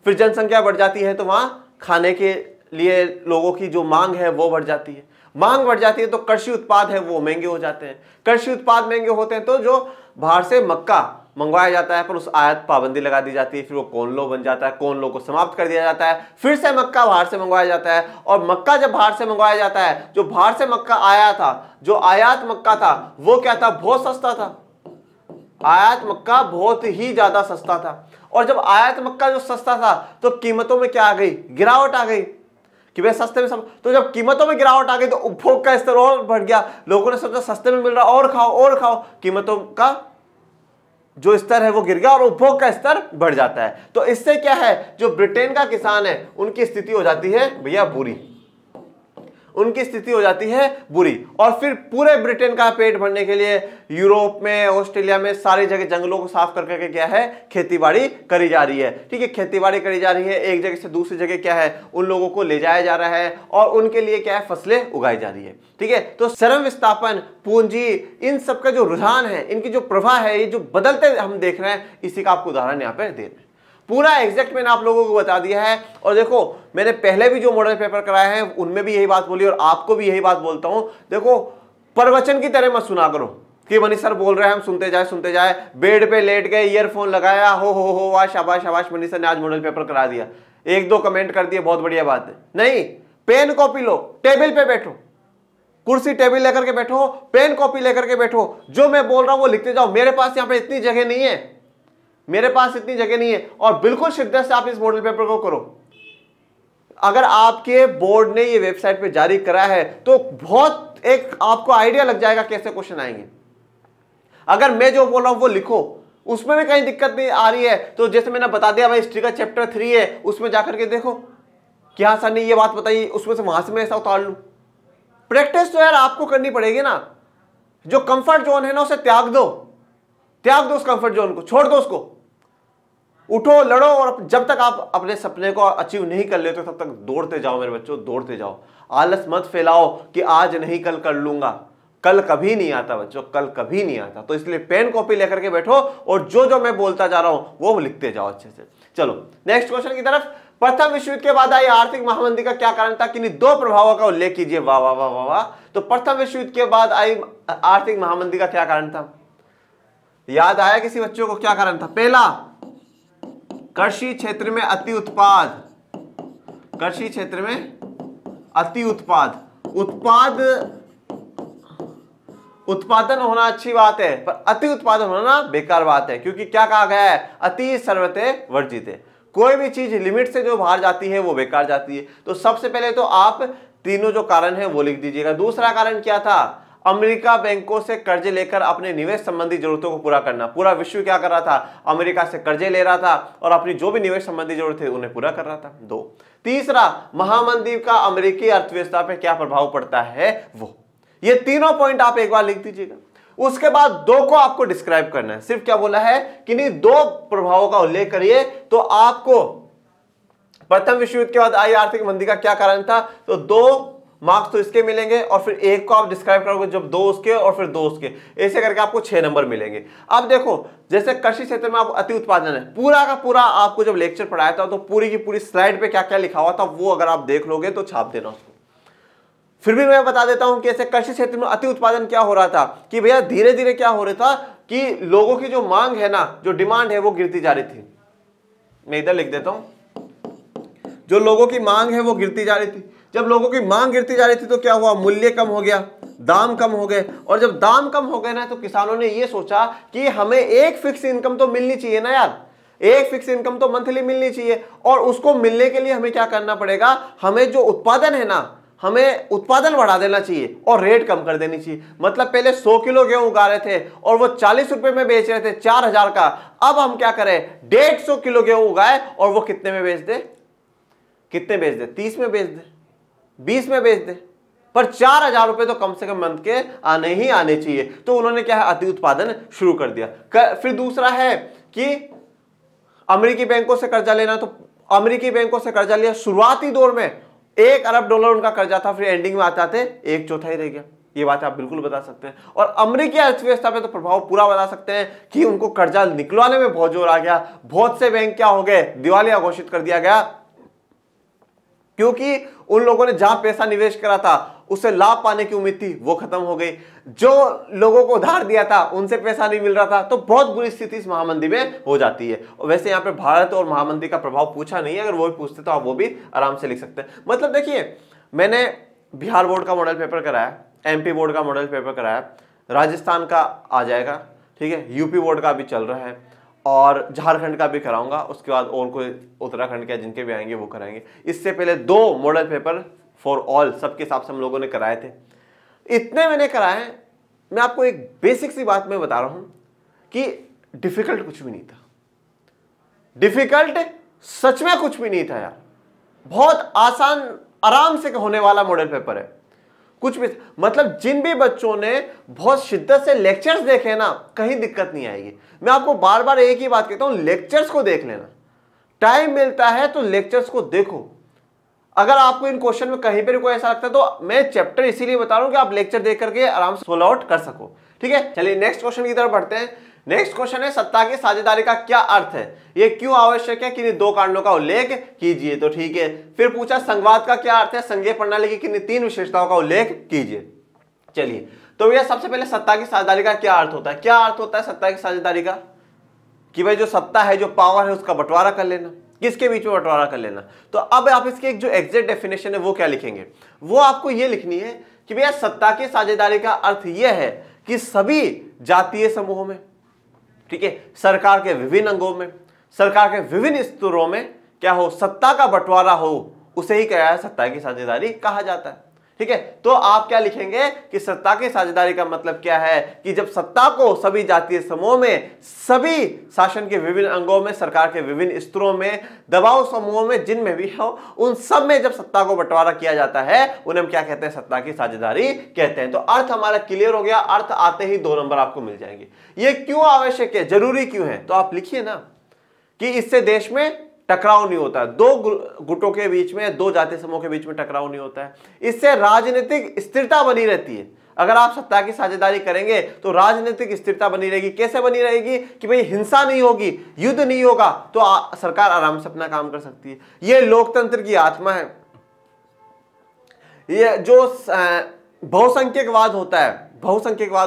फिर जनसंख्या बढ़ जाती है तो वहां खाने के लिए लोगों की जो मांग है वो बढ़ जाती है, मांग बढ़ जाती है तो कृषि उत्पाद है वो महंगे हो जाते हैं, कृषि उत्पाद महंगे होते हैं तो जो बाहर से मक्का मंगवाया जाता है पर उस आयात पाबंदी लगा दी जाती है, फिर वो कॉर्न लो बन जाता है, कॉर्न लो को समाप्त कर दिया जाता है, फिर से मक्का बाहर से मंगवाया जाता है। और मक्का जब बाहर से मंगवाया जाता है, जो बाहर से मक्का आया था, जो आयात मक्का था वो क्या था, बहुत सस्ता था, आयात मक्का बहुत ही ज्यादा सस्ता था। और जब आयात मक्का जो सस्ता था तो कीमतों में क्या आ गई, गिरावट आ गई कि भाई सस्ते में सब, तो जब कीमतों में गिरावट आ गई तो उपभोग का स्तर और बढ़ गया, लोगों ने सोचा सस्ते में मिल रहा और खाओ और खाओ, कीमतों का जो स्तर है वो गिर गया और उपभोग का स्तर बढ़ जाता है। तो इससे क्या है, जो ब्रिटेन का किसान है उनकी स्थिति हो जाती है भैया बुरी, उनकी स्थिति हो जाती है बुरी। और फिर पूरे ब्रिटेन का पेट भरने के लिए यूरोप में, ऑस्ट्रेलिया में सारी जगह जंगलों को साफ कर करके क्या है, खेतीबाड़ी करी जा रही है। ठीक है, खेतीबाड़ी करी जा रही है, एक जगह से दूसरी जगह क्या है, उन लोगों को ले जाया जा रहा है और उनके लिए क्या है, फसलें उगाई जा रही है। ठीक है, तो श्रम विस्थापन, पूंजी, इन सब का जो रुझान है, इनकी जो प्रवाह है, ये जो बदलते हम देख रहे हैं, इसी का आपको उदाहरण यहाँ पे दे रहे हैं। पूरा एग्जैक्ट मैंने आप लोगों को बता दिया है। और देखो मैंने पहले भी जो मॉडल पेपर कराए हैं उनमें भी यही बात बोली और आपको भी यही बात बोलता हूं, देखो प्रवचन की तरह मत सुना करो कि मनीष सर बोल रहे हैं हम सुनते जाए, बेड पे लेट गए, ईयरफोन लगाया, हो वाह शाबाश शाबाश मनीष सर ने आज मॉडल पेपर करा दिया, एक दो कमेंट कर दिए, बहुत बढ़िया बात है। नहीं, पेन कॉपी लो, टेबल पे बैठो, कुर्सी टेबल लेकर के बैठो, पेन कॉपी लेकर के बैठो, जो मैं बोल रहा हूं वो लिखते जाओ। मेरे पास यहाँ पे इतनी जगह नहीं है, मेरे पास इतनी जगह नहीं है, और बिल्कुल शिद्दत से आप इस मॉडल पेपर को करो। अगर आपके बोर्ड ने ये वेबसाइट पे जारी करा है तो बहुत एक आपको आइडिया लग जाएगा कैसे क्वेश्चन आएंगे। अगर मैं जो बोल रहा हूं वो लिखो, उसमें भी कहीं दिक्कत नहीं आ रही है तो जैसे मैंने बता दिया भाई हिस्ट्री का चैप्टर 3 है, उसमें जाकर के देखो कि हाँ सर ने ये बात बताई, उसमें से वहां से मैं ऐसा उतार लूं। प्रैक्टिस तो यार आपको करनी पड़ेगी ना, जो कंफर्ट जोन है ना उसे त्याग दो उस कंफर्ट जोन को, छोड़ दो उसको, उठो, लड़ो, और जब तक आप अपने सपने को अचीव नहीं कर लेते तब तक दौड़ते जाओ मेरे बच्चों, दौड़ते जाओ। आलस मत फैलाओ कि आज नहीं कल कर लूंगा, कल कभी नहीं आता बच्चों, कल कभी नहीं आता। तो इसलिए पेन कॉपी लेकर के बैठो और जो मैं बोलता जा रहा हूं वो लिखते जाओ अच्छे से। चलो नेक्स्ट क्वेश्चन की तरफ। प्रथम विश्व युद्ध के बाद आई आर्थिक महामंदी का क्या कारण था, किन्हीं दो प्रभावों का उल्लेख कीजिए। वाह वाह वाह वाह वाह। तो प्रथम विश्व युद्ध के बाद आई आर्थिक महामंदी का क्या कारण था, याद आया किसी बच्चों को क्या कारण था? पहला, कृषि क्षेत्र में अति उत्पाद, कृषि क्षेत्र में अति उत्पादन होना अच्छी बात है पर अति उत्पादन होना बेकार बात है, क्योंकि क्या कहा गया है, अति सर्वते वर्जित है। कोई भी चीज लिमिट से जो बाहर जाती है वो बेकार जाती है। तो सबसे पहले तो आप तीनों जो कारण है वो लिख दीजिएगा। दूसरा कारण क्या था, अमेरिका बैंकों से कर्जे लेकर अपने निवेश संबंधी जरूरतों को पूरा करना। पूरा विश्व क्या कर रहा था, अमेरिका से कर्जे ले रहा था और अपनी जो भी निवेश संबंधी जरूरत है उन्हें पूरा कर रहा था। दो, तीसरा, महामंदी का अमेरिकी अर्थव्यवस्था पे क्या प्रभाव पड़ता है वो। ये तीनों पॉइंट आप एक बार लिख दीजिएगा। उसके बाद दो को आपको डिस्क्राइब करना है। सिर्फ क्या बोला है कि नहीं, दो प्रभावों का उल्लेख करिए। तो आपको प्रथम विश्व युद्ध के बाद आई आर्थिक मंदी का क्या कारण था, तो 2 मार्क्स तो इसके मिलेंगे और फिर एक को आप डिस्क्राइब करोगे जब 2 उसके और फिर 2 उसके, ऐसे करके आपको 6 नंबर मिलेंगे। अब देखो जैसे कृषि क्षेत्र में आप अति उत्पादन है, पूरा का पूरा आपको जब लेक्चर पढ़ाया था तो पूरी की पूरी स्लाइड पे क्या क्या लिखा हुआ था वो अगर आप देख लोगे तो छाप देना उसको। फिर भी मैं बता देता हूं कि ऐसे कृषि क्षेत्र में अति उत्पादन क्या हो रहा था कि भैया धीरे धीरे क्या हो रहा था कि लोगों की जो मांग है ना, जो डिमांड है वो गिरती जा रही थी। मैं इधर लिख देता हूं, जो लोगों की मांग है वो गिरती जा रही थी। जब लोगों की मांग गिरती जा रही थी तो क्या हुआ, मूल्य कम हो गया, दाम कम हो गए। और जब दाम कम हो गए ना तो किसानों ने ये सोचा कि हमें एक फिक्स इनकम तो मिलनी चाहिए ना यार, एक फिक्स इनकम तो मंथली मिलनी चाहिए। और उसको मिलने के लिए हमें क्या करना पड़ेगा, हमें जो उत्पादन है ना, हमें उत्पादन बढ़ा देना चाहिए और रेट कम कर देनी चाहिए। मतलब पहले 100 किलो गेहूं उगा रहे थे और वो 40 रुपए में बेच रहे थे 4000 का, अब हम क्या करें 150 किलो गेहूं उगाए और वो कितने में बेच दे, कितने बेच दे, 30 में बेच दे, 20 में बेच दे, पर 4000 रुपए तो कम से कम मंथ के आने ही आने चाहिए। तो उन्होंने क्या है, अति उत्पादन शुरू कर दिया। फिर दूसरा है कि अमेरिकी बैंकों से कर्जा लेना। तो अमेरिकी बैंकों से कर्जा लिया, शुरुआती दौर में $1 अरब उनका कर्जा था, फिर एंडिंग में आते आते 1/4 रह गया। ये बात आप बिल्कुल बता सकते हैं। और अमेरिकी अर्थव्यवस्था पे तो प्रभाव पूरा बता सकते हैं कि उनको कर्जा निकलवाने में बहुत जोर आ गया। बहुत से बैंक क्या हो गए, दिवालिया घोषित कर दिया गया। क्योंकि उन लोगों ने जहां पैसा निवेश करा था उससे लाभ पाने की उम्मीद थी, वो खत्म हो गई। जो लोगों को उधार दिया था उनसे पैसा नहीं मिल रहा था, तो बहुत बुरी स्थिति इस महामंदी में हो जाती है। और वैसे यहाँ पे भारत और महामंदी का प्रभाव पूछा नहीं है, अगर वो भी पूछते तो आप वो भी आराम से लिख सकते हैं। मतलब देखिए, मैंने बिहार बोर्ड का मॉडल पेपर कराया, एमपी बोर्ड का मॉडल पेपर कराया, राजस्थान का आ जाएगा, ठीक है, यूपी बोर्ड का भी चल रहा है, और झारखंड का भी कराऊंगा, उसके बाद और कोई उत्तराखंड के जिनके भी आएंगे वो कराएंगे। इससे पहले 2 मॉडल पेपर फॉर ऑल सबके हिसाब से हम लोगों ने कराए थे। इतने मैंने कराए, मैं आपको एक बेसिक सी बात मैं बता रहा हूं कि डिफिकल्ट कुछ भी नहीं था। डिफिकल्ट सच में कुछ भी नहीं था यार, बहुत आसान आराम से होने वाला मॉडल पेपर है। कुछ भी मतलब जिन भी बच्चों ने बहुत शिद्दत से लेक्चर्स देखे ना, कहीं दिक्कत नहीं आएगी। मैं आपको बार बार एक ही बात कहता हूं, लेक्चर्स को देख लेना, टाइम मिलता है तो लेक्चर्स को देखो। अगर आपको इन क्वेश्चन में कहीं पर कोई ऐसा लगता है तो मैं चैप्टर इसीलिए बता रहा हूं कि आप लेक्चर देख करके आराम से सोल्व आउट कर सको, ठीक है। चलिए नेक्स्ट क्वेश्चन की तरफ बढ़ते हैं। नेक्स्ट क्वेश्चन है, सत्ता की साझेदारी का क्या अर्थ है, यह क्यों आवश्यक है, किन्हीं 2 कारणों का उल्लेख कीजिए। तो ठीक है, फिर पूछा संघवाद का क्या अर्थ है, संघीय प्रणाली की किन्हीं 3 विशेषताओं का उल्लेख कीजिए। चलिए, तो भैया सबसे पहले सत्ता की साझेदारी का क्या अर्थ होता है। क्या अर्थ होता है सत्ता की साझेदारी का, कि भाई जो सत्ता है, जो पावर है, उसका बंटवारा कर लेना, किसके बीच में बंटवारा कर लेना। तो अब आप इसके एक जो एग्जैक्ट डेफिनेशन है वो क्या लिखेंगे, वो आपको ये लिखनी है कि भैया सत्ता की साझेदारी का अर्थ यह है कि सभी जातीय समूहों में, ठीक है, सरकार के विभिन्न अंगों में, सरकार के विभिन्न स्तरों में क्या हो, सत्ता का बंटवारा हो, उसे ही क्या है सत्ता की साझेदारी कहा जाता है, ठीक है। तो आप क्या लिखेंगे कि सत्ता की साझेदारी का मतलब क्या है कि जब सत्ता को सभी जातीय समूहों में, सभी शासन के विभिन्न अंगों में, सरकार के विभिन्न स्तरों में, दबाव समूहों में, जिनमें भी हो, उन सब में जब सत्ता को बंटवारा किया जाता है, उन्हें हम क्या कहते हैं, सत्ता की साझेदारी कहते हैं। तो अर्थ हमारा क्लियर हो गया, अर्थ आते ही 2 नंबर आपको मिल जाएंगे। ये क्यों आवश्यक है, जरूरी क्यों है, तो आप लिखिए ना कि इससे देश में टकराव नहीं होता है, 2 गुटों के बीच में, 2 जातीय समूहों के बीच में टकराव नहीं होता है, इससे राजनीतिक स्थिरता बनी रहती है। अगर आप सत्ता की साझेदारी करेंगे तो राजनीतिक स्थिरता बनी रहेगी। कैसे बनी रहेगी कि भाई हिंसा नहीं होगी, युद्ध नहीं होगा, तो सरकार आराम से अपना काम कर सकती है। यह लोकतंत्र की आत्मा है। ये जो बहुसंख्यकवाद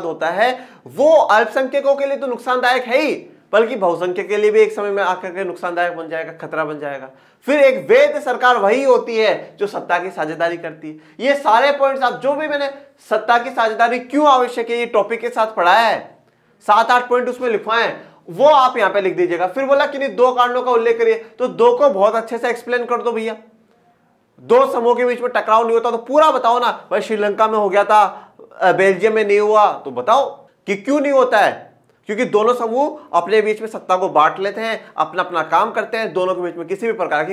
होता है वो अल्पसंख्यकों के लिए तो नुकसानदायक है ही, बल्कि बहुसंख्यक के लिए भी एक समय में आकर के नुकसानदायक बन जाएगा, खतरा बन जाएगा। फिर एक वैध सरकार वही होती है जो सत्ता की साझेदारी करती है। ये सारे पॉइंट्स आप जो भी मैंने सत्ता की साझेदारी क्यों आवश्यक है ये टॉपिक के साथ पढ़ाया है, 7-8 पॉइंट उसमें लिखवाए, वो आप यहां पे लिख दीजिएगा। फिर बोला कि नहीं 2 कारणों का उल्लेख करिए, तो 2 को बहुत अच्छे से एक्सप्लेन कर दो भैया। 2 समूह के बीच में टकराव नहीं होता तो पूरा बताओ ना, भाई श्रीलंका में हो गया था, बेल्जियम में नहीं हुआ, तो बताओ कि क्यों नहीं होता है। क्योंकि दोनों समूह अपने बीच में सत्ता को बांट लेते हैं, अपना अपना काम करते हैं, दोनों के बीच में किसी प्रकार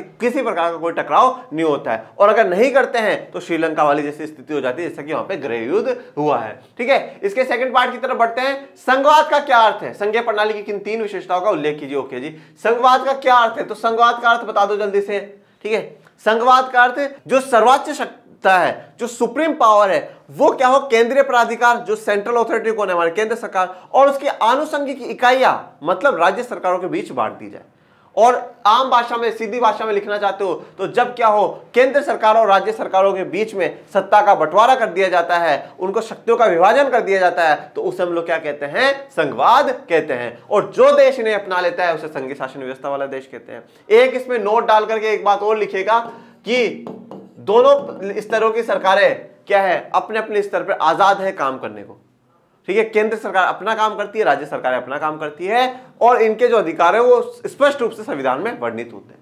का कोई टकराव नहीं होता है। और अगर नहीं करते हैं तो श्रीलंका वाली जैसी स्थिति हो जाती है जैसा कि वहां पे गृह युद्ध हुआ है, ठीक है। इसके सेकंड पार्ट की तरफ बढ़ते हैं। संघवाद का क्या अर्थ है, संघीय प्रणाली की किन 3 विशेषताओं का उल्लेख कीजिए। ओके जी, संघवाद का क्या अर्थ है, तो संघवाद का अर्थ बता दो जल्दी से, ठीक है। संघवाद का अर्थ जो सर्वोच्च शक्ति है, जो सुप्रीम पावर है, वो क्या हो, केंद्रीय प्राधिकार, जो सेंट्रल अथॉरिटी कौन है, हमारी केंद्र सरकार, और उसकी आनुषंगिक इकाइयां मतलब राज्य सरकारों के बीच बांट दी जाए। और आम भाषा में, सीधी भाषा में लिखना चाहते हो तो जब क्या हो, केंद्र सरकार और राज्य सरकारों के बीच में सत्ता का बंटवारा कर दिया जाता है, उनको शक्तियों का विभाजन कर दिया जाता है, तो उसे हम लोग क्या कहते हैं, संघवाद कहते हैं। और जो देश इन्हें अपना लेता है उसे संघीय शासन व्यवस्था वाला देश कहते हैं। एक इसमें नोट डाल करके एक बात और लिखेगा कि दोनों स्तरों की सरकारें क्या है, अपने अपने स्तर पर आजाद है काम करने को, ठीक है। केंद्र सरकार अपना काम करती है, राज्य सरकार अपना काम करती है, और इनके जो अधिकार है वो स्पष्ट रूप से संविधान में वर्णित होते हैं।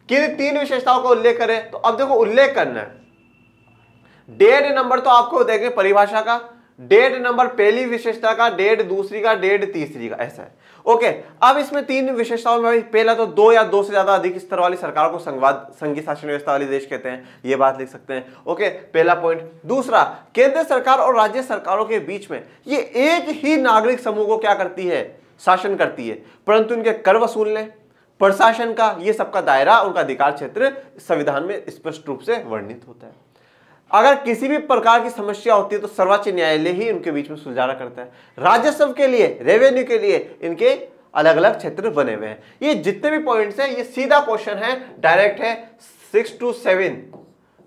किन 3 विशेषताओं का उल्लेख करें, तो अब देखो उल्लेख करना है। 1.5 नंबर तो आपको देंगे परिभाषा का, 1.5 नंबर पहली विशेषता का, 1.5 दूसरी का, 1.5 तीसरी का, ऐसा है। ओके, अब इसमें 3 विशेषताओं में पहला तो 2 या 2 से ज्यादा अधिक स्तर वाली सरकारों को संघीय शासन व्यवस्था वाली देश कहते हैं, ये बात लिख सकते हैं। ओके, पहला पॉइंट। दूसरा, केंद्र सरकार और राज्य सरकारों के बीच में ये एक ही नागरिक समूह को क्या करती है, शासन करती है, परंतु इनके कर वसूलने, प्रशासन का, ये सबका दायरा, उनका अधिकार क्षेत्र संविधान में स्पष्ट रूप से वर्णित होता है। अगर किसी भी प्रकार की समस्या होती है तो सर्वोच्च न्यायालय ही उनके बीच में सुलझाना करता है। राजस्व के लिए, रेवेन्यू के लिए इनके अलग अलग क्षेत्र बने हुए हैं। ये जितने भी पॉइंट्स हैं ये सीधा क्वेश्चन है, डायरेक्ट है, 6 to 7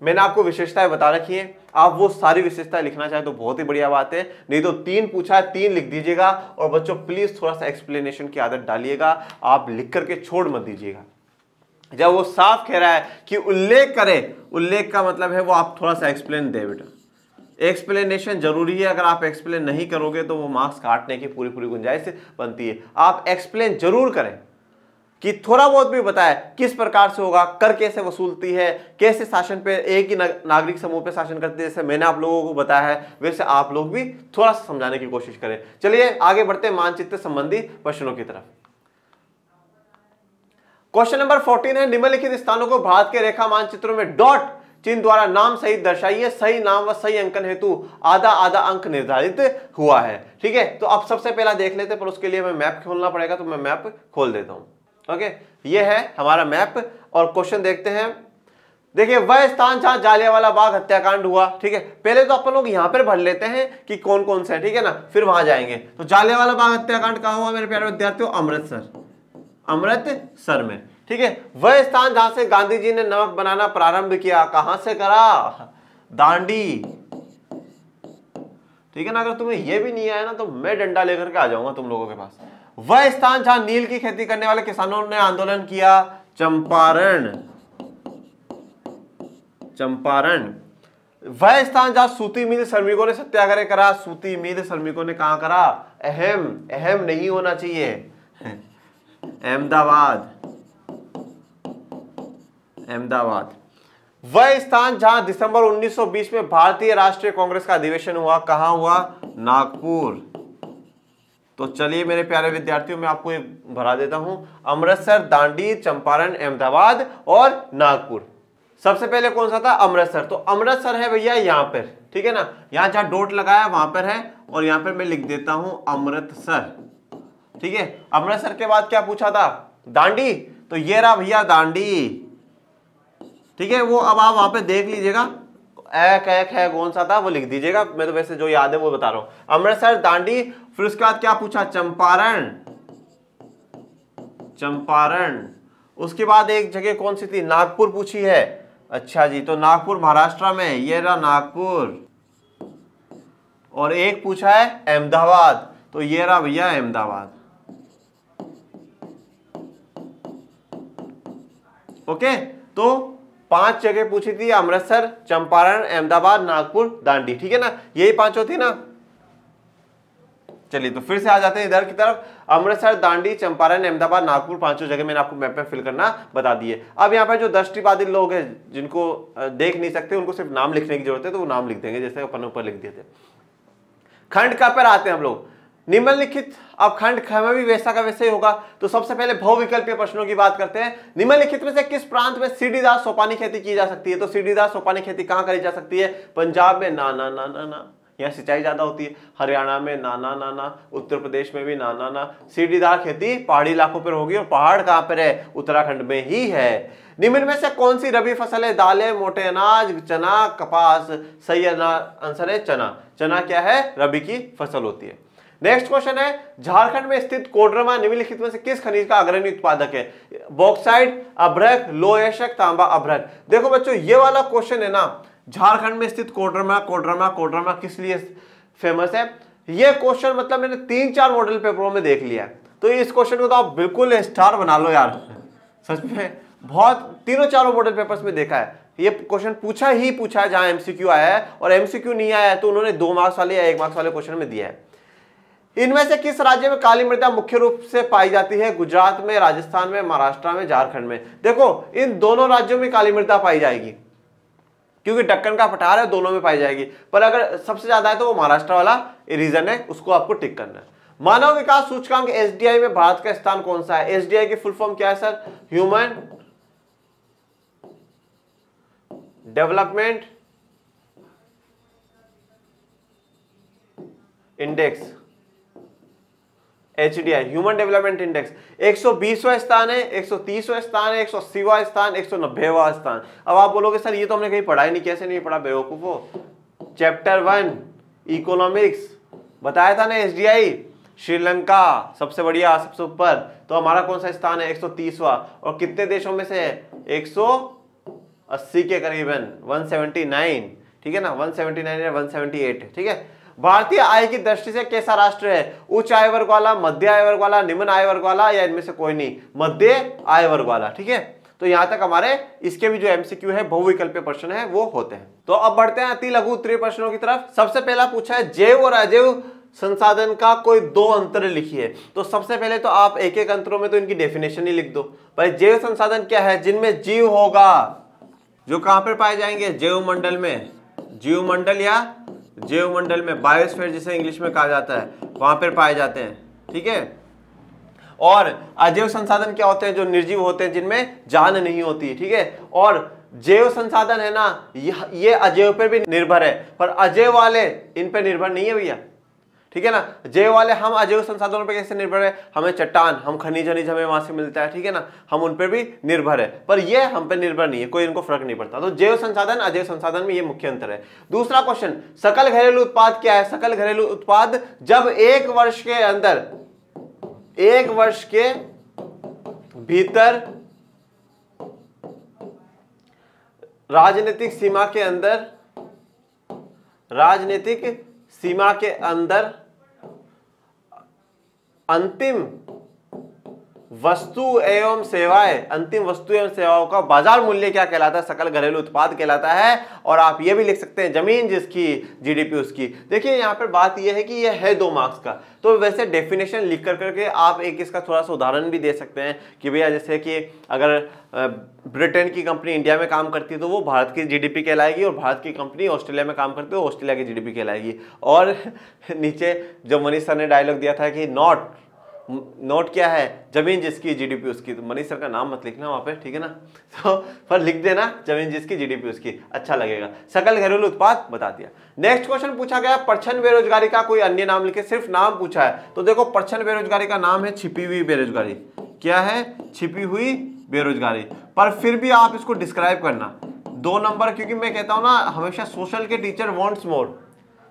मैंने आपको विशेषताएं बता रखी हैं, आप वो सारी विशेषताएं लिखना चाहे तो बहुत ही बढ़िया बात है, नहीं तो 3 पूछा है 3 लिख दीजिएगा। और बच्चों प्लीज थोड़ा सा एक्सप्लेनेशन की आदत डालिएगा, आप लिख करके छोड़ मत दीजिएगा। जब वो साफ कह रहा है कि उल्लेख करे, उल्लेख का मतलब है वो आप थोड़ा सा एक्सप्लेन दे बेटा, एक्सप्लेनेशन जरूरी है। अगर आप एक्सप्लेन नहीं करोगे तो वो मार्क्स काटने की पूरी पूरी गुंजाइश बनती है। आप एक्सप्लेन जरूर करें कि थोड़ा बहुत भी बताए किस प्रकार से होगा, कर कैसे वसूलती है, कैसे शासन पे एक ही नागरिक समूह पे शासन करती है, जैसे मैंने आप लोगों को बताया है वैसे आप लोग भी थोड़ा सा समझाने की कोशिश करें। चलिए आगे बढ़ते हैं मानचित्र संबंधी प्रश्नों की तरफ। क्वेश्चन नंबर 14 है, निम्नलिखित स्थानों को भारत के रेखा मानचित्रों में डॉट चिन्ह द्वारा नाम सहित दर्शाइए, सही नाम व सही अंकन हेतु आधा आधा अंक निर्धारित हुआ है। ठीक है, तो अब सबसे पहला देख लेते हैं, पर उसके लिए हमें मैप खोलना पड़ेगा, तो मैं मैप खोल देता हूं। ओके, ये है हमारा मैप और क्वेश्चन देखते हैं। देखिए, वह स्थान जहां जालियांवाला बाग हत्याकांड हुआ। ठीक है, पहले तो अपन लोग यहां पर भर लेते हैं कि कौन कौन से है, ठीक है ना, फिर वहां जाएंगे। तो जालियांवाला बाग हत्याकांड कहां हुआ मेरे प्यारे विद्यार्थियों? अमृतसर, अमृतसर में। ठीक है, वह स्थान जहां से गांधी जी ने नमक बनाना प्रारंभ किया, कहां से करा? दांडी। ठीक है ना, अगर तुम्हें यह भी नहीं आया ना तो मैं डंडा लेकर के आ जाऊंगा तुम लोगों के पास। वह स्थान जहां नील की खेती करने वाले किसानों ने आंदोलन किया, चंपारण, चंपारण। वह स्थान जहां सूती मिल श्रमिकों ने सत्याग्रह करा, सूती मिल श्रमिकों ने कहां करा? अहम, अहम नहीं होना चाहिए, अहमदाबाद, अहमदाबाद। वह स्थान जहां दिसंबर 1920 में भारतीय राष्ट्रीय कांग्रेस का अधिवेशन हुआ, कहां हुआ? नागपुर। तो चलिए मेरे प्यारे विद्यार्थियों, मैं आपको भरा देता हूं, अमृतसर, दांडी, चंपारण, अहमदाबाद और नागपुर। सबसे पहले कौन सा था? अमृतसर। तो अमृतसर है भैया यहां पर, ठीक है ना, यहां जहां डॉट लगाया वहां पर है, और यहां पर मैं लिख देता हूं अमृतसर। ठीक है, अमृतसर के बाद क्या पूछा था? दांडी। तो ये रहा भैया दांडी। ठीक है, वो अब आप वहां पे देख लीजिएगा, एक एक है कौन सा था वो लिख दीजिएगा, मैं तो वैसे जो याद है वो बता रहा हूं। अमृतसर, दांडी, फिर उसके बाद क्या पूछा? चंपारण, चंपारण। उसके बाद एक जगह कौन सी थी? नागपुर पूछी है। अच्छा जी, तो नागपुर महाराष्ट्र में, ये रहा नागपुर। और एक पूछा है अहमदाबाद, तो ये रहा भैया अहमदाबाद। ओके, तो 5 जगह पूछी थी, अमृतसर, चंपारण, अहमदाबाद, नागपुर, दांडी। ठीक है ना, यही 5 थी ना। चलिए तो फिर से आ जाते हैं इधर की तरफ। अमृतसर, दांडी, चंपारण, अहमदाबाद, नागपुर, 5 जगह मैंने आपको मैप में फिल करना बता दिए। अब यहाँ पे जो दृष्टिबाधित लोग हैं जिनको देख नहीं सकते, उनको सिर्फ नाम लिखने की जरूरत है, तो वो नाम लिख देंगे जैसे अपन ऊपर लिख दिए थे। खंड क पर आते हैं हम लोग, निम्नलिखित। अब खंड ख में भी वैसा का वैसे ही होगा। तो सबसे पहले बहुविकल्पीय प्रश्नों की बात करते हैं। निम्नलिखित में से किस प्रांत में सीढ़ीदार सोपानी खेती की जा सकती है? तो सीढ़ीदार सोपानी खेती कहां करी जा सकती है? पंजाब में ना ना ना ना ना, यहाँ सिंचाई ज्यादा होती है। हरियाणा में ना ना ना ना, उत्तर प्रदेश में भी ना ना ना। सीढ़ीदार खेती पहाड़ी इलाकों पर होगी, और पहाड़ कहां पर है? उत्तराखंड में ही है। निम्न में से कौन सी रबी फसल है? दालें, मोटे अनाज, चना, कपास। सही आंसर है चना। चना क्या है? रबी की फसल होती है। नेक्स्ट क्वेश्चन है, झारखंड में स्थित कोडरमा निम्नलिखित में से किस खनिज का अग्रणी उत्पादक है? बॉक्साइट, अभ्रक, लोहशक, तांबा, अभ्रक। देखो बच्चों, ये वाला क्वेश्चन है ना, झारखंड में स्थित कोडरमा, कोडरमा, कोडरमा किस लिए फेमस है? ये क्वेश्चन मतलब मैंने 3-4 मॉडल पेपरों में देख लिया है, तो इस क्वेश्चन को तो आप बिल्कुल स्टार बना लो यार, सच में। बहुत 3-4 मॉडल पेपर्स में देखा है ये क्वेश्चन, पूछा है जहां एमसीक्यू आया है, और एमसीक्यू नहीं आया है तो उन्होंने 2 मार्क्स वाले या 1 मार्क्स वाले क्वेश्चन में दिया है। इनमें से किस राज्य में काली मृदा मुख्य रूप से पाई जाती है? गुजरात में, राजस्थान में, महाराष्ट्र में, झारखंड में। देखो, इन दोनों राज्यों में काली मृदा पाई जाएगी, क्योंकि दक्कन का पठार है, दोनों में पाई जाएगी। पर अगर सबसे ज्यादा है तो वो महाराष्ट्र वाला रीजन है, उसको आपको टिक करना है। मानव विकास सूचकांक एसडीआई में भारत का स्थान कौन सा है? एसडीआई की फुल फॉर्म क्या है sir? Human development index, HDI, human development index. 120वां स्थान है, 130वां स्थान है, 180वां स्थान, 190वां स्थान। अब आप बोलोगे सर ये तो हमने कहीं पढ़ा ही नहीं, कैसे नहीं पढ़ा बेवकूफो? चैप्टर 1 इकोनॉमिक्स बताया था ना, HDI। श्रीलंका सबसे बढ़िया, सबसे ऊपर, तो हमारा कौन सा स्थान है? 130वां। और कितने देशों में से है? 80 के करीबन 179, ठीक है ना, 179 या 178, ठीक है। भारतीय आय की दृष्टि से कैसा राष्ट्र है? उच्च आय वर्ग वाला, मध्य आय वर्ग वाला, निम्न आय वर्ग वाला, या इनमें से कोई नहीं, मध्य आय वर्ग वाला, ठीक है। तो यहां तक हमारे इसके भी जो एमसीक्यू है, बहुविकल्पीय प्रश्न है, वो होते हैं। तो अब बढ़ते हैं अति लघु उत्तरीय प्रश्नों की तरफ। सबसे पहला पूछा है जैव और अजैव संसाधन का कोई दो अंतर लिखिए। तो सबसे पहले तो आप एक एक अंतरों में तो इनकी डेफिनेशन ही लिख दो। भाई जैव संसाधन क्या है? जिनमें जीव होगा, जो कहां पर पाए जाएंगे? जैव मंडल में, जीव मंडल या जैव मंडल में, बायोस्फीयर जिसे इंग्लिश में कहा जाता है, वहां पर पाए जाते हैं, ठीक है। और अजैव संसाधन क्या होते हैं? जो निर्जीव होते हैं, जिनमें जान नहीं होती, ठीक है। और जैव संसाधन है ना, ये अजैव पर भी निर्भर है, पर अजैव वाले इन पर निर्भर नहीं है भैया, ठीक है ना। जैव वाले हम अजैव संसाधनों पर कैसे निर्भर है? हमें चट्टान, हम खनिज हमें वहां से मिलता है, ठीक है ना, हम उन पर भी निर्भर है, पर ये हम पे निर्भर नहीं है, कोई इनको फर्क नहीं पड़ता। तो जैव संसाधन अजैव संसाधन में ये मुख्य अंतर है। दूसरा क्वेश्चन, सकल घरेलू उत्पाद क्या है? सकल घरेलू उत्पाद जब एक वर्ष के अंदर, एक वर्ष के भीतर राजनीतिक सीमा के अंदर, राजनीतिक सीमा के अंदर अंतिम वस्तु एवं सेवाएं, अंतिम वस्तु एवं सेवाओं का बाजार मूल्य क्या कहलाता है? सकल घरेलू उत्पाद कहलाता है। और आप ये भी लिख सकते हैं जमीन जिसकी, जीडीपी उसकी। देखिए यहाँ पर बात यह है कि यह है 2 मार्क्स का, तो वैसे डेफिनेशन लिख कर करके आप एक इसका थोड़ा सा उदाहरण भी दे सकते हैं कि भैया जैसे कि अगर ब्रिटेन की कंपनी इंडिया में काम करती है तो वो भारत की जीडीपी कहलाएगी, और भारत की कंपनी ऑस्ट्रेलिया में काम करती है तो ऑस्ट्रेलिया की जीडीपी कहलाएगी। और नीचे जो मनीष सर ने डायलॉग दिया था कि नोट क्या है? जमीन जिसकी जीडीपी उसकी। तो मनीष सर का नाम मत लिखना वहां पे, ठीक है ना, तो पर लिख देना जमीन जिसकी जीडीपी उसकी, अच्छा लगेगा। सकल घरेलू उत्पाद बता दिया। नेक्स्ट क्वेश्चन पूछा गया प्रच्छन्न बेरोजगारी का कोई अन्य नाम लिखे। सिर्फ नाम पूछा है। तो देखो प्रच्छन्न बेरोजगारी का नाम है छिपी हुई बेरोजगारी। क्या है? छिपी हुई बेरोजगारी। पर फिर भी आप इसको डिस्क्राइब करना 2 नंबर, क्योंकि मैं कहता हूं ना हमेशा सोशल के टीचर वांट्स मोर।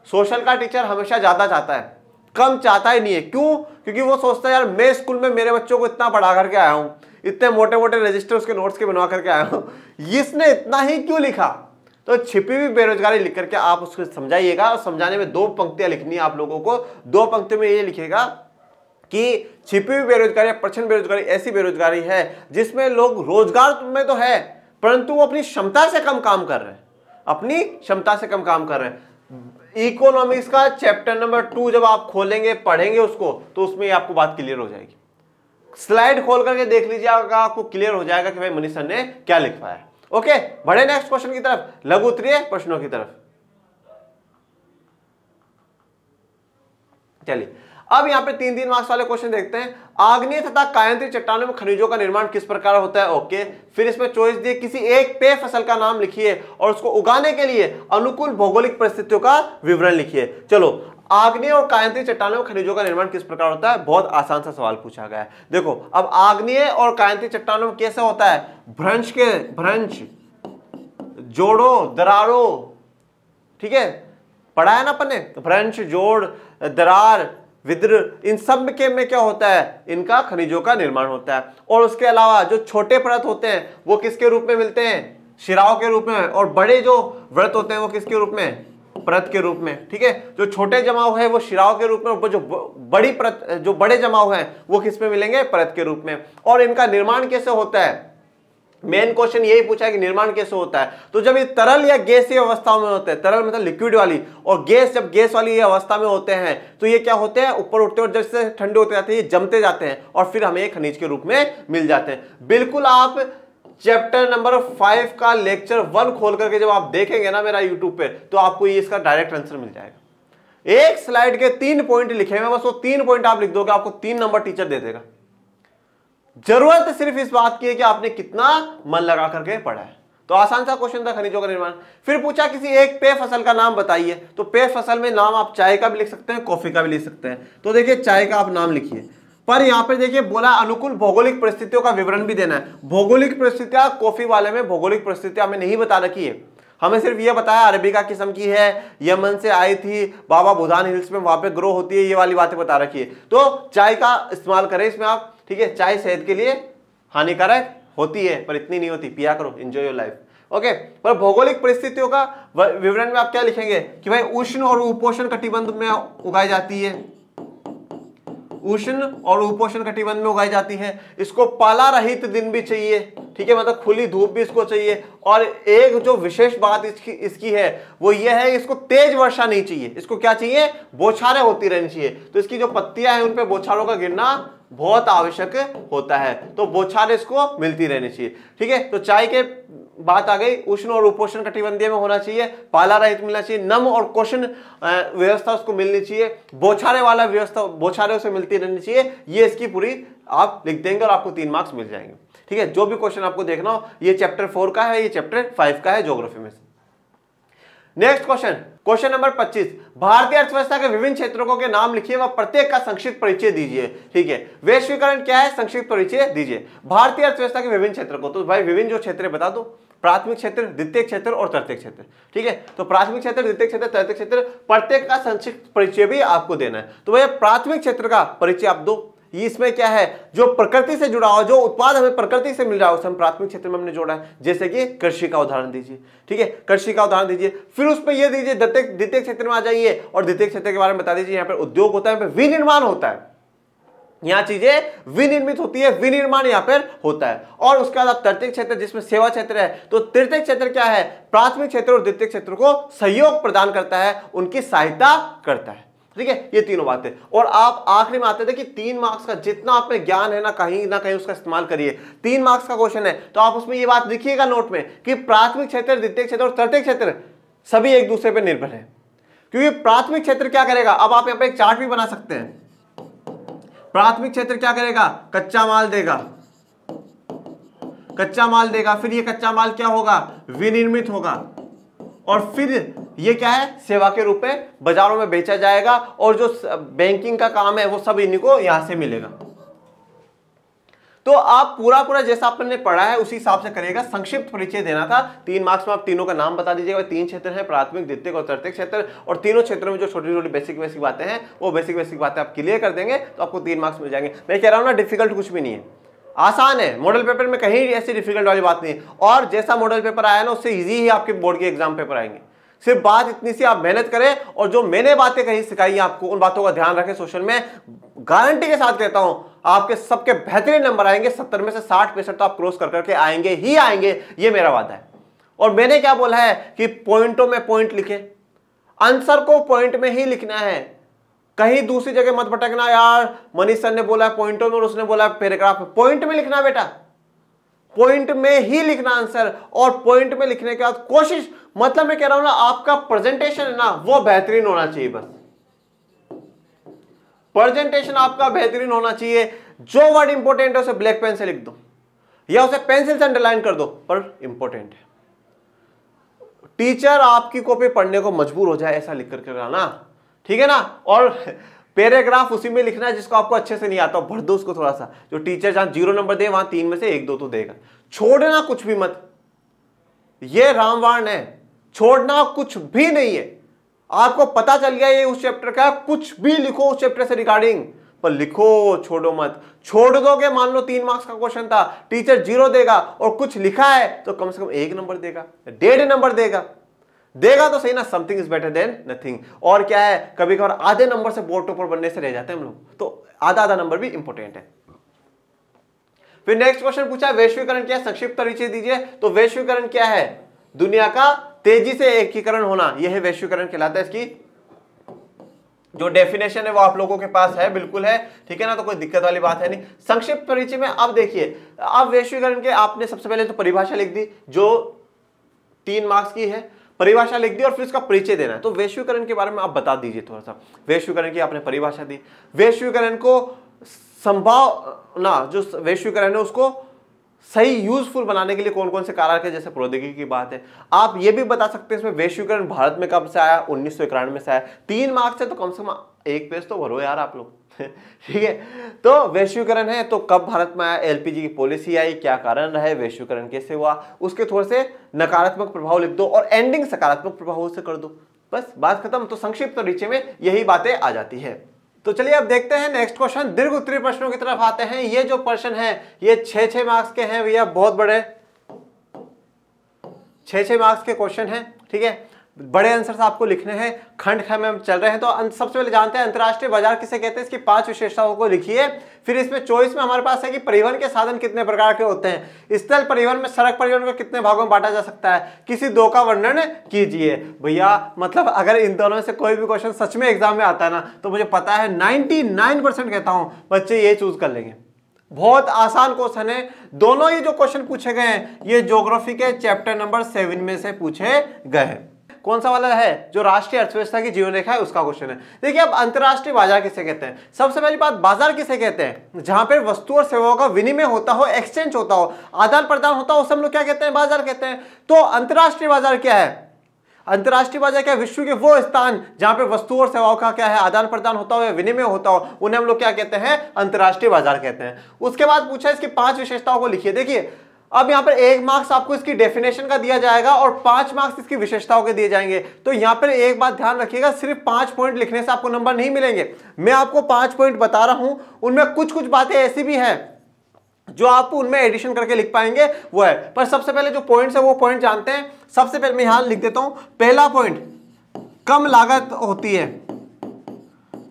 सोशल का टीचर हमेशा ज्यादा चाहता है, कम चाहता ही नहीं है। क्यों? क्योंकि वो सोचता है यार मैं स्कूल में मेरे बच्चों को इतना पढ़ा करके आया हूं, इतने मोटे मोटे रजिस्टर उसके नोट्स के बनवा करके आया हूं, इसने इतना ही क्यों लिखा? तो छिपी हुई बेरोजगारी लिख करके आप उसको समझाइएगा। और समझाने में 2 पंक्तियां लिखनी है आप लोगों को। 2 पंक्तियों में ये लिखेगा कि छिपी हुई बेरोजगारी, प्रच्छन्न बेरोजगारी ऐसी बेरोजगारी है जिसमें लोग रोजगार में तो है परंतु वो अपनी क्षमता से कम काम कर रहे हैं, अपनी क्षमता से कम काम कर रहे हैं। इकोनॉमिक्स का चैप्टर नंबर 2 जब आप खोलेंगे, पढ़ेंगे उसको, तो उसमें आपको बात क्लियर हो जाएगी। स्लाइड खोल करके देख लीजिएगा, आपको क्लियर हो जाएगा कि भाई मनीष सर ने क्या लिखवाया है। ओके, बढ़े नेक्स्ट क्वेश्चन की तरफ, लघु उत्तरीय प्रश्नों की तरफ। चलिए अब यहां पे 3 मार्क्स वाले क्वेश्चन देखते हैं। आग्नेय तथा कायांतरी चट्टानों में खनिजों का निर्माण किस प्रकार होता है? ओके, फिर इसमें चॉइस दिए, किसी एक पेय फसल का नाम लिखिए और उसको उगाने के लिए अनुकूल भौगोलिक परिस्थितियों का विवरण लिखिए। चलो, आग्नेय और कायांतरी चट्टानों में खनिजों का निर्माण किस प्रकार होता है? बहुत आसान सा सवाल पूछा गया है। देखो, अब आग्नेय और कायांतरी चट्टानों में कैसे होता है? भ्रंश, जोड़ों, दरारों, ठीक है, पढ़ा है ना अपन ने, भ्रंश, जोड़, दरार, विद्र, इन सब के में क्या होता है? इनका खनिजों का निर्माण होता है। और उसके अलावा जो छोटे परत होते हैं वो किसके रूप में मिलते हैं? शिराओं के रूप में। और बड़े जो व्रत होते हैं वो किसके रूप में? परत के रूप में, ठीक है। जो छोटे जमाव है वो शिराओं के रूप में, और जो बड़ी परत, जो बड़े जमाव है वो किस में मिलेंगे? परत के रूप में। और इनका निर्माण कैसे होता है? मेन क्वेश्चन यही पूछा है कि निर्माण कैसे होता है। तो जब ये तरल या गैसीय अवस्थाओं में होते हैं, तरल मतलब लिक्विड वाली, और गैस जब गैस वाली ये अवस्था में होते हैं तो ये क्या होते हैं? ऊपर उठते हैं, और जैसे ठंडे होते जाते हैं ये जमते जाते हैं और फिर हमें खनिज के रूप में मिल जाते हैं। बिल्कुल आप चैप्टर नंबर 5 का लेक्चर 1 खोल करके जब आप देखेंगे ना मेरा यूट्यूब पे, तो आपको ये इसका डायरेक्ट आंसर मिल जाएगा। एक स्लाइड के 3 पॉइंट लिखे हुए, बस वो 3 पॉइंट आप लिख दोगे, आपको 3 नंबर टीचर दे देगा। जरूरत सिर्फ इस बात की है कि आपने कितना मन लगा करके पढ़ा है। तो आसान सा क्वेश्चन था खनिजों का निर्माण। फिर पूछा किसी एक पेय फसल का नाम बताइए। तो पेय फसल में नाम आप चाय का भी लिख सकते हैं, कॉफी का भी लिख सकते हैं। तो देखिए चाय का आप नाम लिखिए, पर यहां पर देखिए बोला अनुकूल भौगोलिक परिस्थितियों का विवरण भी देना है। भौगोलिक परिस्थितियां कॉफी वाले में भौगोलिक परिस्थितियां हमें नहीं बता रखी है, हमें सिर्फ ये बताया अरेबिका किस्म की है, यमन से आई थी, बाबा बुधान हिल्स में वहां पे ग्रो होती है, ये वाली बातें बता रखी है। तो चाय का इस्तेमाल करें इसमें आप, ठीक है। चाय सेहत के लिए हानिकारक होती है पर इतनी नहीं होती, पिया करो, एंजॉय योर लाइफ। ओके, पर भौगोलिक परिस्थितियों का विवरण में आप क्या लिखेंगे कि भाई उष्ण और उपोष्ण कटिबंध में उगाई जाती है, उष्ण और उपोष्ण कटिबंध में उगाई जाती है। इसको पाला रहित दिन भी चाहिए, ठीक है, मतलब खुली धूप भी इसको चाहिए। और एक जो विशेष बात इसकी है वो ये है, इसको तेज वर्षा नहीं चाहिए, इसको क्या चाहिए, बौछारें होती रहनी चाहिए। तो इसकी जो पत्तियां हैं उन पे बौछारों का गिरना बहुत आवश्यक होता है, तो बौछारें इसको मिलती रहनी चाहिए, ठीक है। तो चाय के बात आ गई, उष्ण और उपोष्ण कटिबंधीय में होना चाहिए, पाला रहित मिलना चाहिए, नम और कोष्ण व्यवस्था उसको मिलनी चाहिए, बौछारे वाला व्यवस्था बौछारे उसे मिलती रहनी चाहिए। ये इसकी पूरी आप लिख देंगे और आपको 3 मार्क्स मिल जाएंगे, ठीक है। जो भी क्वेश्चन आपको देखना हो, ये चैप्टर 4 का है, ये चैप्टर 5 का है ज्योग्राफी में से। नेक्स्ट क्वेश्चन, क्वेश्चन नंबर 25, भारतीय अर्थव्यवस्था के विभिन्न क्षेत्रों के नाम लिखिए व प्रत्येक का संक्षिप्त परिचय दीजिए, ठीक है। वैश्वीकरण क्या है, संक्षिप्त परिचय दीजिए भारतीय अर्थव्यवस्था के विभिन्न क्षेत्र को। तो भाई विभिन्न जो क्षेत्र बता दो, प्राथमिक क्षेत्र, द्वितीय क्षेत्र और तृतीय क्षेत्र, ठीक है। तो प्राथमिक क्षेत्र, द्वितीय क्षेत्र, तृतीय क्षेत्र, प्रत्येक का संक्षिप्त परिचय भी आपको देना है। तो भैया प्राथमिक क्षेत्र का परिचय आप दो, ये इसमें क्या है, जो प्रकृति से जुड़ा हो, जो उत्पाद हमें प्रकृति से मिल रहा है उसे हम प्राथमिक क्षेत्र में हमने जोड़ा है। जैसे कि कृषि का उदाहरण दीजिए, ठीक है, कृषि का उदाहरण दीजिए। फिर उस पर ये दीजिए द्वितीय क्षेत्र में आ जाइए और द्वितीय क्षेत्र के बारे में बता दीजिए। यहाँ पर उद्योग होता है, यहाँ पर विनिर्माण होता है, यहाँ चीजें विनिर्मित होती है, विनिर्माण यहाँ पर होता है। और उसके बाद आप तृतीय क्षेत्र जिसमें सेवा क्षेत्र है, तो तृतीय क्षेत्र क्या है, प्राथमिक क्षेत्र और द्वितीय क्षेत्र को सहयोग प्रदान करता है, उनकी सहायता करता है, ठीक है। ये तीनों बातें। और आप आखिरी में आते थे कि 3 मार्क्स का जितना आप में ज्ञान है ना कहीं उसका इस्तेमाल करिए। 3 मार्क्स का क्वेश्चन है तो आप उसमें ये बात लिखिएगा नोट में कि प्राथमिक क्षेत्र, द्वितीय क्षेत्र और तृतीय क्षेत्र सभी एक दूसरे पर निर्भर है। क्योंकि प्राथमिक क्षेत्र क्या करेगा, अब आप यहाँ पे एक चार्ट भी बना सकते हैं। प्राथमिक क्षेत्र क्या करेगा, कच्चा माल देगा, कच्चा माल देगा, फिर ये कच्चा माल क्या होगा, विनिर्मित होगा, और फिर ये क्या है, सेवा के रूप में बाजारों में बेचा जाएगा, और जो बैंकिंग का काम है वो सब इन्हीं को यहां से मिलेगा। तो आप पूरा जैसा आपने पढ़ा है उसी हिसाब से करेगा। संक्षिप्त परिचय देना था, 3 मार्क्स में आप तीनों का नाम बता दीजिएगा। 3 क्षेत्र हैं, प्राथमिक, द्वितीय और तृतीय क्षेत्र, और तीनों क्षेत्रों में जो छोटी छोटी बेसिक बातें हैं वो बेसिक बातें आप क्लियर कर देंगे तो आपको 3 मार्क्स मिल जाएंगे। मैं कह रहा हूं ना, डिफिकल्ट कुछ भी नहीं है, आसान है। मॉडल पेपर में कहीं ऐसी डिफिकल्ट वाली बात नहीं है, और जैसा मॉडल पेपर आया ना उससे इजी ही आपके बोर्ड के एग्जाम पेपर आएंगे। सिर्फ बात इतनी सी, आप मेहनत करें और जो मैंने बातें कही सिखाई आपको उन बातों का ध्यान रखें। सोशल में गारंटी के साथ कहता हूं आपके सबके बेहतरीन नंबर आएंगे, 70 में से 60% तो आप क्रॉस कर करके आएंगे ही आएंगे, ये मेरा वादा है। और मैंने क्या बोला है कि पॉइंटों में पॉइंट लिखे, आंसर को पॉइंट में ही लिखना है, कहीं दूसरी जगह मत भटकना। यार मनीष सर ने बोला है पॉइंटों में और उसने बोला है पैराग्राफ में, पॉइंट में लिखना बेटा, पॉइंट में ही लिखना आंसर। और पॉइंट में लिखने के बाद कोशिश, मतलब मैं कह रहा हूं ना, आपका प्रेजेंटेशन है ना वो बेहतरीन होना चाहिए। बस प्रेजेंटेशन आपका बेहतरीन होना चाहिए। जो वर्ड इंपॉर्टेंट है उसे ब्लैक पेन से लिख दो या उसे पेंसिल से अंडरलाइन कर दो, पर इंपॉर्टेंट है। टीचर आपकी कॉपी पढ़ने को मजबूर हो जाए ऐसा लिख करके लाना, ठीक है ना। और पैराग्राफ उसी में लिखना है जिसको आपको अच्छे से नहीं आता, भर दो उसको थोड़ा सा। जो टीचर जहां 0 नंबर दे वहां 3 में से 1-2 तो देगा। छोड़ना कुछ भी मत, ये रामबाण है, छोड़ना कुछ भी नहीं है। आपको पता चल गया ये उस चैप्टर का, कुछ भी लिखो उस चैप्टर से रिगार्डिंग, पर लिखो, छोड़ो मत। छोड़ दोगे, मान लो 3 मार्क्स का क्वेश्चन था, टीचर 0 देगा और कुछ लिखा है तो कम से कम 1 नंबर देगा, 1.5 नंबर देगा तो सही ना। Something is better than nothing. और क्या है, कभी कभार आधे नंबर से बोर्ड टॉपर बनने से रह जाते हैं हम लोग, तो आधा नंबर भी इंपॉर्टेंट है। फिर नेक्स्ट क्वेश्चन पूछा है वैश्वीकरण क्या है, संक्षिप्त परिचय दीजिए। तो वैश्वीकरण क्या है, दुनिया का तेजी से एकीकरण होना, यह है वैश्वीकरण कहलाता है। इसकी जो डेफिनेशन है वो आप लोगों के पास है, बिल्कुल है, ठीक है ना, तो कोई दिक्कत वाली बात है नहीं। संक्षिप्त परिचय में अब देखिए, अब वैश्वीकरण के आपने सबसे पहले तो परिभाषा लिख दी जो 3 मार्क्स की है, परिभाषा लिख दी और फिर इसका परिचय देना है। तो वैश्वीकरण के बारे में आप बता दीजिए थोड़ा सा। वैश्वीकरण की आपने परिभाषा दी, वैश्वीकरण को संभावना, जो वैश्वीकरण है उसको सही यूजफुल बनाने के लिए कौन कौन से कारक है, जैसे प्रौद्योगिकी की बात है। आप ये भी बता सकते हैं इसमें वैश्वीकरण भारत में कब से आया, 1991 से आया। 3 मार्क्स है तो कम से कम 1 पेज तो भरो यार आप लोग, ठीक है। तो वैश्वीकरण है तो कब भारत में आया, एलपीजी की पॉलिसी आई, क्या कारण रहे, वैश्वीकरण कैसे हुआ, उसके थोड़े से नकारात्मक प्रभाव लिख दो और एंडिंग सकारात्मक प्रभाव से कर दो, बस बात खत्म। तो संक्षिप्त परिचय में यही बातें आ जाती है। तो चलिए अब देखते हैं नेक्स्ट क्वेश्चन, दीर्घ उत्तरीय प्रश्नों की तरफ आते हैं। ये जो प्रश्न है ये 6-6 मार्क्स के हैं भैया, बहुत बड़े 6 मार्क्स के क्वेश्चन हैं, ठीक है, बड़े आंसर्स आपको लिखने हैं, खंड ख में हम चल रहे हैं। तो सबसे पहले जानते हैं अंतर्राष्ट्रीय बाजार किसे कहते हैं, इसकी 5 विशेषताओं को लिखिए। फिर इसमें चॉइस में हमारे पास है कि परिवहन के साधन कितने प्रकार के होते हैं, स्थल परिवहन में सड़क परिवहन को कितने भागों में बांटा जा सकता है, किसी 2 का वर्णन कीजिए। भैया मतलब अगर इन दोनों में से कोई भी क्वेश्चन सच में एग्जाम में आता है ना, तो मुझे पता है 99% कहता हूं बच्चे ये चूज कर लेंगे। बहुत आसान क्वेश्चन है। दोनों ये जो क्वेश्चन पूछे गए हैं ये ज्योग्राफी के चैप्टर नंबर 7 में से पूछे गए हैं। कौन सा वाला है, जो राष्ट्रीय अर्थव्यवस्था की जीवन रेखा है उसका क्वेश्चन है। देखिए अब अंतरराष्ट्रीय बाजार किसे कहते हैं, सबसे पहली बात बाजार किसे कहते हैं, जहां पर वस्तु और सेवाओं का विनिमय होता हो, एक्सचेंज होता हो, आदान प्रदान होता हो, उसे हम लोग क्या कहते हैं, बाजार कहते हैं। तो अंतरराष्ट्रीय बाजार क्या है, अंतरराष्ट्रीय बाजार क्या है, विश्व के वो स्थान जहां पे वस्तु और सेवाओं का क्या है, आदान प्रदान होता हो या विनिमय होता हो, उन्हें हम लोग क्या कहते हैं, अंतरराष्ट्रीय बाजार कहते हैं। उसके बाद पूछा इसकी 5 विशेषताओं को लिखिए। देखिए अब यहां पर 1 मार्क्स आपको इसकी डेफिनेशन का दिया जाएगा और 5 मार्क्स इसकी विशेषताओं के दिए जाएंगे। तो यहां पर एक बात ध्यान रखिएगा, सिर्फ 5 पॉइंट लिखने से आपको नंबर नहीं मिलेंगे। मैं आपको 5 पॉइंट बता रहा हूं, उनमें कुछ कुछ बातें ऐसी भी हैं जो आप उनमें एडिशन करके लिख पाएंगे, वो है। पर सबसे पहले जो पॉइंट्स है वो पॉइंट जानते हैं। सबसे पहले मैं यहां लिख देता हूं, पहला पॉइंट कम लागत होती है,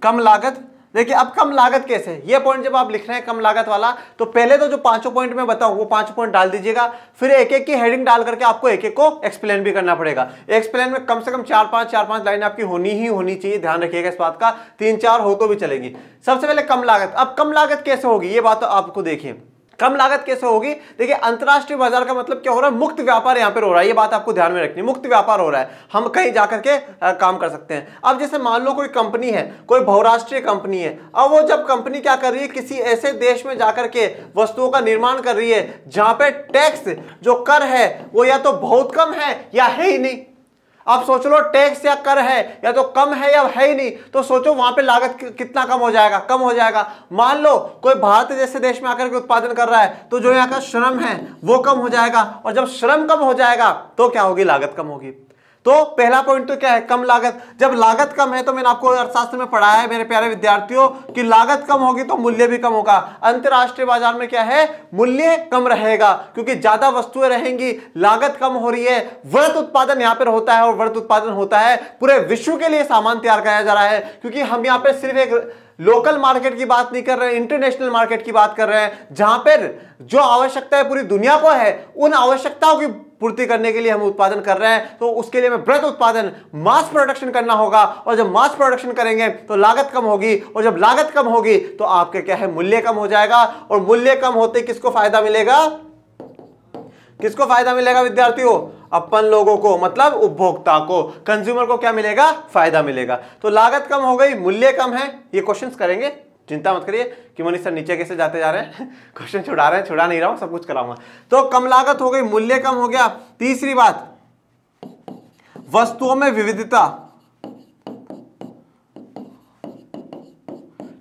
कम लागत। देखिए अब कम लागत कैसे, ये पॉइंट जब आप लिख रहे हैं कम लागत वाला, तो पहले तो जो 5 पॉइंट मैं बताऊं वो 5 पॉइंट डाल दीजिएगा, फिर एक एक की हेडिंग डाल करके आपको एक एक को एक्सप्लेन भी करना पड़ेगा। एक्सप्लेन में कम से कम 4-5 लाइन आपकी होनी चाहिए, ध्यान रखिएगा इस बात का। 3-4 हो तो भी चलेगी। सबसे पहले कम लागत। अब कम लागत कैसे होगी ये बात तो आपको देखिए, कम लागत कैसे होगी। देखिए अंतरराष्ट्रीय बाजार का मतलब क्या हो रहा है, मुक्त व्यापार यहां पर हो रहा है, ये बात आपको ध्यान में रखनी है। मुक्त व्यापार हो रहा है, हम कहीं जाकर के काम कर सकते हैं। अब जैसे मान लो कोई कंपनी है, कोई बहुराष्ट्रीय कंपनी है, अब वो जब कंपनी क्या कर रही है, किसी ऐसे देश में जाकर के वस्तुओं का निर्माण कर रही है जहां पे टैक्स जो कर है वो या तो बहुत कम है या है ही नहीं। आप सोच लो टैक्स या कर है या तो कम है या है ही नहीं, तो सोचो वहां पे लागत कितना कम हो जाएगा, कम हो जाएगा। मान लो कोई भारत जैसे देश में आकर के उत्पादन कर रहा है, तो जो यहाँ का श्रम है वो कम हो जाएगा, और जब श्रम कम हो जाएगा तो क्या होगी, लागत कम होगी। तो पहला पॉइंट तो क्या है, कम लागत। जब लागत कम है तो मैंने आपको अर्थशास्त्र में पढ़ाया है मेरे प्यारे विद्यार्थियों कि लागत कम होगी तो मूल्य भी कम होगा। अंतरराष्ट्रीय बाजार में क्या है, मूल्य कम रहेगा क्योंकि ज्यादा वस्तुएं रहेंगी, लागत कम हो रही है, वृहत उत्पादन यहां पर होता है, और वृहत उत्पादन होता है पूरे विश्व के लिए सामान तैयार कराया जा रहा है। क्योंकि हम यहाँ पे सिर्फ एक लोकल मार्केट की बात नहीं कर रहे हैं, इंटरनेशनल मार्केट की बात कर रहे हैं, जहां पर जो आवश्यकता है पूरी दुनिया को है, उन आवश्यकताओं की पूर्ति करने के लिए हम उत्पादन कर रहे हैं। तो उसके लिए हमें वृहत उत्पादन, मास प्रोडक्शन करना होगा, और जब मास प्रोडक्शन करेंगे तो लागत कम होगी, और जब लागत कम होगी तो आपके क्या है, मूल्य कम हो जाएगा। और मूल्य कम होते किसको फायदा मिलेगा, किसको फायदा मिलेगा विद्यार्थियों, अपन लोगों को, मतलब उपभोक्ता को, कंज्यूमर को क्या मिलेगा, फायदा मिलेगा। तो लागत कम हो गई, मूल्य कम है। ये क्वेश्चंस करेंगे, चिंता मत करिए कि मनीष सर नीचे कैसे जाते जा रहे हैं, क्वेश्चन छुड़ा रहे हैं, छुड़ा नहीं रहा हूं, सब कुछ कराऊंगा। तो कम लागत हो गई, मूल्य कम हो गया। तीसरी बात, वस्तुओं में विविधता,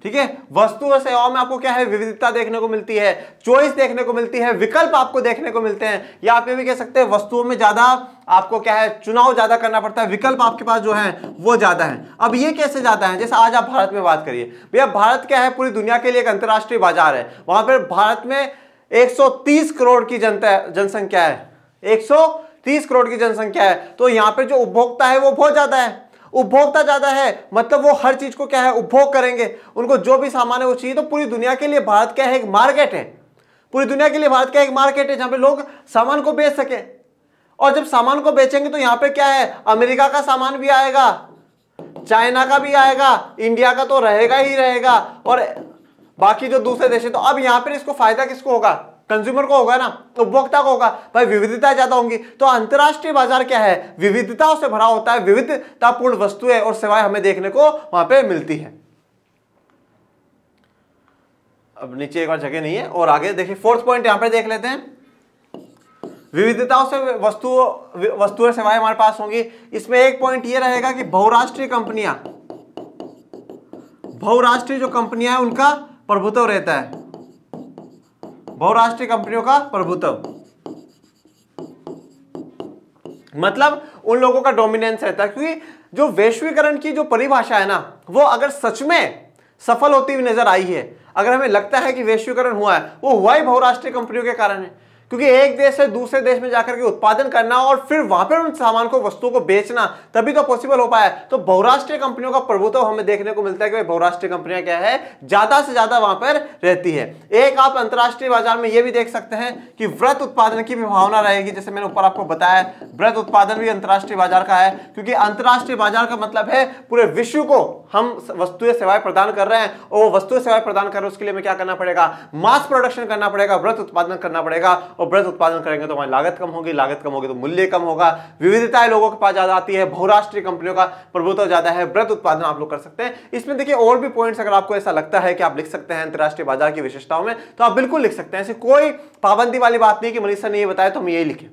ठीक है। वस्तु और सेवाओं में आपको क्या है, विविधता देखने को मिलती है, चॉइस देखने को मिलती है, विकल्प आपको देखने को मिलते हैं। या आप ये भी कह सकते हैं वस्तुओं में ज्यादा आपको क्या है, चुनाव ज्यादा करना पड़ता है, विकल्प आपके पास जो है वो ज्यादा है। अब ये कैसे ज्यादा है, जैसे आज आप भारत में बात करिए, भैया भारत क्या है, पूरी दुनिया के लिए एक अंतरराष्ट्रीय बाजार है। वहां पर भारत में 130 करोड़ की जनसंख्या है, 130 करोड़ की जनसंख्या है। तो यहाँ पे जो उपभोक्ता है वो बहुत ज्यादा है, उपभोक्ता ज्यादा है, मतलब वो हर चीज को क्या है, उपभोग करेंगे, उनको जो भी सामान है वो चाहिए। तो पूरी दुनिया के लिए भारत क्या है, एक मार्केट है। पूरी दुनिया के लिए भारत क्या एक मार्केट है जहां पे लोग सामान को बेच सके। और जब सामान को बेचेंगे तो यहाँ पे क्या है, अमेरिका का सामान भी आएगा, चाइना का भी आएगा, इंडिया का तो रहेगा ही रहेगा, और बाकी जो दूसरे देश है। तो अब यहाँ पर इसको फायदा किसको होगा, कंज्यूमर को होगा ना, उपभोक्ता को होगा। भाई विविधता ज्यादा होंगी, तो अंतरराष्ट्रीय बाजार क्या है, विविधताओं से भरा होता है, विविधतापूर्ण वस्तुएं और सेवाएं हमें देखने को वहां पे मिलती है। अब नीचे एक और जगह नहीं है, और आगे देखिए फोर्थ पॉइंट यहां पे देख लेते हैं। विविधताओं से वस्तुएं सेवाएं हमारे पास होंगी। इसमें एक पॉइंट ये रहेगा कि बहुराष्ट्रीय कंपनियां, बहुराष्ट्रीय जो कंपनियां हैं उनका प्रभुत्व रहता है, बहुराष्ट्रीय कंपनियों का प्रभुत्व, मतलब उन लोगों का डोमिनेंस रहता है। क्योंकि जो वैश्वीकरण की जो परिभाषा है ना, वो अगर सच में सफल होती हुई नजर आई है, अगर हमें लगता है कि वैश्वीकरण हुआ है, वो हुआ ही बहुराष्ट्रीय कंपनियों के कारण है। क्योंकि एक देश से दूसरे देश में जाकर के उत्पादन करना और फिर वहां पर उन सामान को, वस्तुओं को बेचना, तभी तो पॉसिबल हो पाया। तो बहुराष्ट्रीय कंपनियों का प्रभुत्व हमें देखने को मिलता है कि बहुराष्ट्रीय कंपनियां क्या है, ज्यादा से ज्यादा वहां पर रहती है। एक आप अंतरराष्ट्रीय बाजार में यह भी देख सकते हैं कि वृहत उत्पादन की भी भावना रहेगी, जैसे मैंने ऊपर आपको बताया वृहत उत्पादन भी अंतरराष्ट्रीय बाजार का है, क्योंकि अंतरराष्ट्रीय बाजार का मतलब है पूरे विश्व को हम वस्तुएं सेवाएं प्रदान कर रहे हैं, और वो वस्तुएं सेवाएं प्रदान कर रहे हैं उसके लिए हमें क्या करना पड़ेगा, मास प्रोडक्शन करना पड़ेगा, वृहत उत्पादन करना पड़ेगा, और वृहत उत्पादन करेंगे तो हमारी लागत कम होगी, लागत कम होगी तो मूल्य कम होगा, विविधताएं लोगों के पास ज्यादा आती है, बहुराष्ट्रीय कंपनियों का प्रभुत्व ज्यादा है, वृहत उत्पादन आप लोग कर सकते हैं। इसमें देखिए और भी पॉइंट्स अगर आपको ऐसा लगता है कि आप लिख सकते हैं अंतरराष्ट्रीय बाजार की विशेषताओं में, तो आप बिल्कुल लिख सकते हैं। ऐसी कोई पाबंदी वाली बात नहीं कि मनीष सर ने ये बताया तो हम यही लिखें,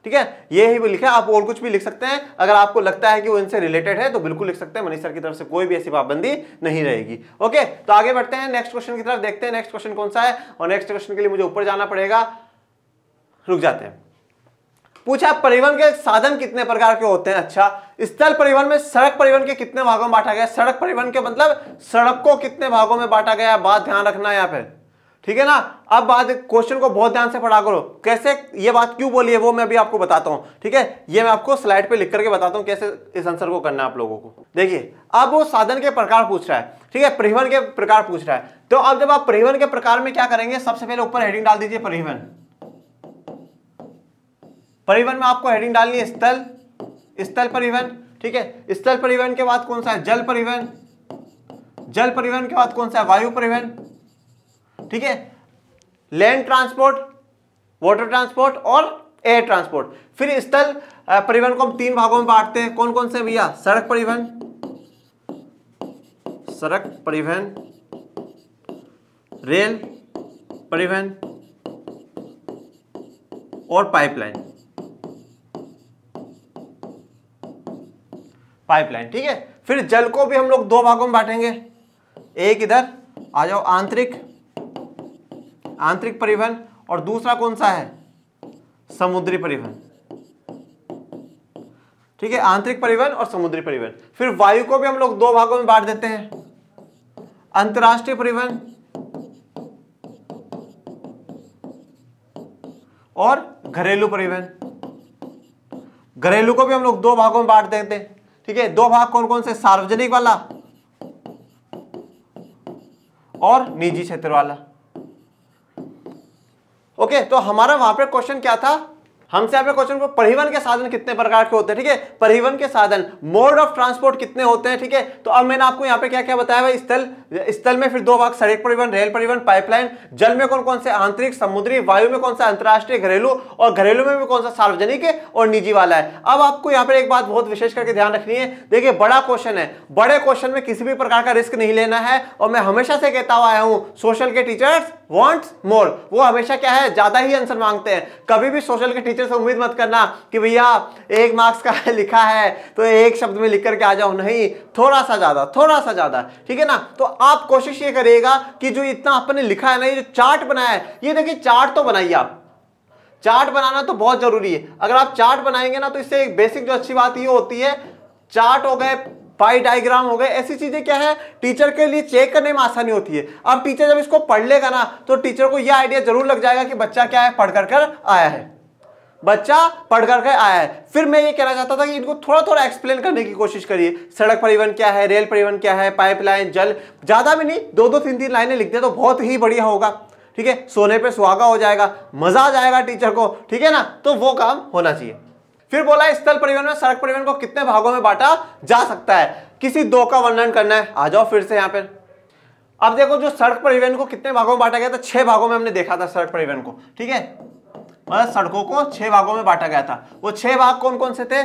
ठीक है, ये ही लिखे। आप और कुछ भी लिख सकते हैं, अगर आपको लगता है कि वो इनसे रिलेटेड है तो बिल्कुल लिख सकते हैं। मनीष सर की तरफ से कोई भी ऐसी पाबंदी नहीं रहेगी। ओके, तो आगे बढ़ते हैं नेक्स्ट क्वेश्चन की तरफ, देखते हैं नेक्स्ट क्वेश्चन कौन सा है, और नेक्स्ट क्वेश्चन के लिए मुझे ऊपर जाना पड़ेगा, रुक जाते हैं। पूछा परिवहन के साधन कितने प्रकार के होते हैं। अच्छा, स्थल परिवहन में सड़क परिवहन के कितने भागों में बांटा गया। सड़क परिवहन के मतलब सड़क को कितने भागों में बांटा गया, बात ध्यान रखना है यहाँ पे, ठीक है ना। अब बात क्वेश्चन को बहुत ध्यान से पढ़ा करो, कैसे ये बात क्यों बोली है वो मैं अभी आपको बताता हूं, ठीक है। ये मैं आपको स्लाइड पे लिख करके बताता हूं कैसे इस आंसर को करना है आप लोगों को। देखिए अब वो साधन के प्रकार पूछ रहा है, ठीक है, परिवहन के प्रकार पूछ रहा है। तो अब जब आप परिवहन के प्रकार में क्या करेंगे, सबसे पहले ऊपर हेडिंग डाल दीजिए परिवहन। परिवहन में आपको हेडिंग डालनी है स्थल, स्थल परिवहन, ठीक है। स्थल परिवहन के बाद कौन सा है, जल परिवहन। जल परिवहन के बाद कौन सा है, वायु परिवहन, ठीक है। लैंड ट्रांसपोर्ट, वाटर ट्रांसपोर्ट और एयर ट्रांसपोर्ट। फिर स्थल परिवहन को हम तीन भागों में बांटते हैं, कौन कौन से भैया, सड़क परिवहन, सड़क परिवहन, रेल परिवहन और पाइपलाइन, पाइपलाइन, ठीक है। फिर जल को भी हम लोग दो भागों में बांटेंगे, एक इधर आ जाओ आंतरिक, आंतरिक परिवहन, और दूसरा कौन सा है, समुद्री परिवहन, ठीक है, आंतरिक परिवहन और समुद्री परिवहन। फिर वायु को भी हम लोग दो भागों में बांट देते हैं, अंतरराष्ट्रीय परिवहन और घरेलू परिवहन। घरेलू को भी हम लोग दो भागों में बांट देते हैं, ठीक है। दो भाग कौन कौन से, सार्वजनिक वाला और निजी क्षेत्र वाला। ओके, तो हमारा वहां पे क्वेश्चन क्या था, हमसे यहाँ पे क्वेश्चन को परिवहन के साधन कितने प्रकार के होते हैं, ठीक है। परिवहन के साधन, मोड ऑफ ट्रांसपोर्ट कितने होते हैं, ठीक है। तो अब मैंने आपको यहाँ पे क्या क्या बताया भाई, स्थल, स्थल में फिर दो भाग, सड़क परिवहन, रेल परिवहन, पाइपलाइन। जल में कौन कौन से, आंतरिक, समुद्री। वायु में कौन सा, अंतरराष्ट्रीय, घरेलू। और घरेलू में भी कौन सा, सार्वजनिक है और निजी वाला है। अब आपको यहाँ पे एक बात बहुत विशेष करके ध्यान रखनी है, देखिए बड़ा क्वेश्चन है, बड़े क्वेश्चन में किसी भी प्रकार का रिस्क नहीं लेना है। और मैं हमेशा से कहता हुआ आया हूं, सोशल के टीचर्स वांट्स मोर, वो हमेशा क्या है, ज्यादा ही आंसर मांगते हैं। कभी भी सोशल के टीचर से उम्मीद मत करना कि भैया 1 मार्क्स का लिखा है तो एक शब्द में लिख करके आ जाओ, नहीं, थोड़ा सा ज्यादा, थोड़ा सा ज्यादा, ठीक है ना। तो आप कोशिश ये करिएगा कि जो इतना आपने लिखा है ना, ये जो चार्ट बनाया है, ये देखिए चार्ट तो बनाइए आप, चार्ट बनाना तो बहुत जरूरी है। अगर आप चार्ट बनाएंगे ना तो इससे एक बेसिक जो अच्छी बात ये होती है, चार्ट हो गए, पाई डायग्राम हो गए, ऐसी चीजें क्या है टीचर के लिए चेक करने में आसानी होती है। अब टीचर जब इसको पढ़ लेगा ना तो टीचर को यह आइडिया जरूर लग जाएगा कि बच्चा क्या है, पढ़ कर आया है, बच्चा पढ़ करके आया है। फिर मैं ये कहना चाहता था कि इनको थोड़ा थोड़ा एक्सप्लेन करने की कोशिश करिए, सड़क परिवहन क्या है, रेल परिवहन क्या है, पाइपलाइन, जल, ज्यादा भी नहीं, 2-2, 3-3 लाइनें लिख दे तो बहुत ही बढ़िया होगा, ठीक है। सोने पे सुहागा हो जाएगा, मजा आ जाएगा टीचर को, ठीक है ना। तो वो काम होना चाहिए। फिर बोला स्थल परिवहन में सड़क परिवहन को कितने भागों में बांटा जा सकता है, किसी दो का वर्णन करना है। आ जाओ फिर से यहाँ पे, अब देखो जो सड़क परिवहन को कितने भागों में बांटा गया था, 6 भागों में हमने देखा था सड़क परिवहन को, ठीक है। मतलब सड़कों को 6 भागों में बांटा गया था। वो 6 भाग कौन कौन से थे,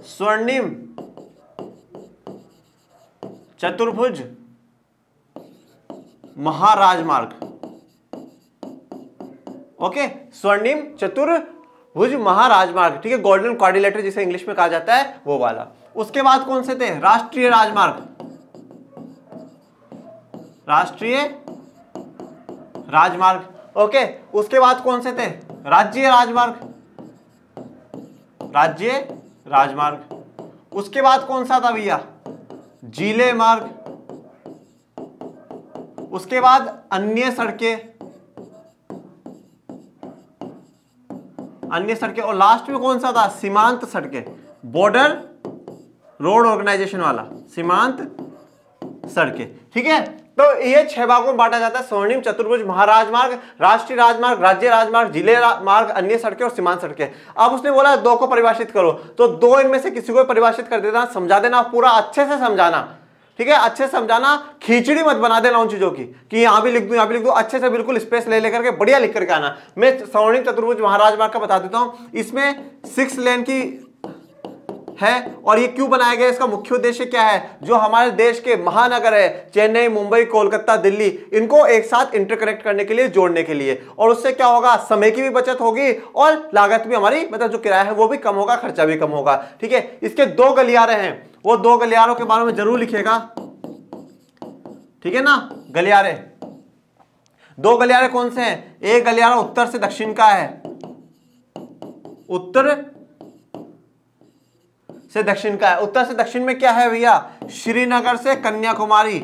स्वर्णिम, चतुर्भुज, महाराजमार्ग। ओके, स्वर्णिम, चतुर्भुज, महाराजमार्ग, ठीक है, गोल्डन क्वाड्रिलेटरल जिसे इंग्लिश में कहा जाता है वो वाला। उसके बाद कौन से थे, राष्ट्रीय राजमार्ग, राष्ट्रीय राजमार्ग। ओके, उसके बाद कौन से थे, राज्य राजमार्ग, राज्य राजमार्ग। उसके बाद कौन सा था भैया, जिले मार्ग। उसके बाद अन्य सड़कें, अन्य सड़कें, और लास्ट में कौन सा था, सीमांत सड़कें, बॉर्डर रोड ऑर्गेनाइजेशन वाला, सीमांत सड़कें। ठीक है, तो ये 6 भागों में बांटा जाता है, स्वर्णिम चतुर्भुज, महाराजमार्ग, राष्ट्रीय राजमार्ग, राज्य राजमार्ग, जिले मार्ग, अन्य सड़कें और सीमांत सड़कें। अब उसने बोला 2 को परिभाषित करो, तो 2 इनमें से किसी को परिभाषित कर देना, समझा देना, पूरा अच्छे से समझाना। ठीक है, अच्छे से समझाना, खिचड़ी मत बना देना उन चीजों की कि यहां भी लिख दूं, यहां भी लिख दूं, अच्छे से बिल्कुल स्पेस ले लेकर के बढ़िया लिख करके आना। मैं स्वर्णिम चतुर्भुज महाराजमार्ग का बता देता हूं, इसमें 6 लेन की है, और ये क्यों बनाया गया, इसका मुख्य उद्देश्य क्या है, जो हमारे देश के महानगर है, चेन्नई, मुंबई, कोलकाता, दिल्ली, इनको एक साथ इंटरकनेक्ट करने के लिए, जोड़ने के लिए, और उससे क्या होगा, समय की भी बचत होगी और लागत भी हमारी, मतलब जो किराया है वो भी कम होगा, खर्चा भी कम होगा। ठीक है, इसके 2 गलियारे हैं, वो 2 गलियारों के बारे में जरूर लिखिएगा। ठीक है ना, गलियारे, 2 गलियारे कौन से हैं, एक गलियारा उत्तर से दक्षिण का है, उत्तर से दक्षिण का है। उत्तर से दक्षिण में क्या है भैया, श्रीनगर से कन्याकुमारी,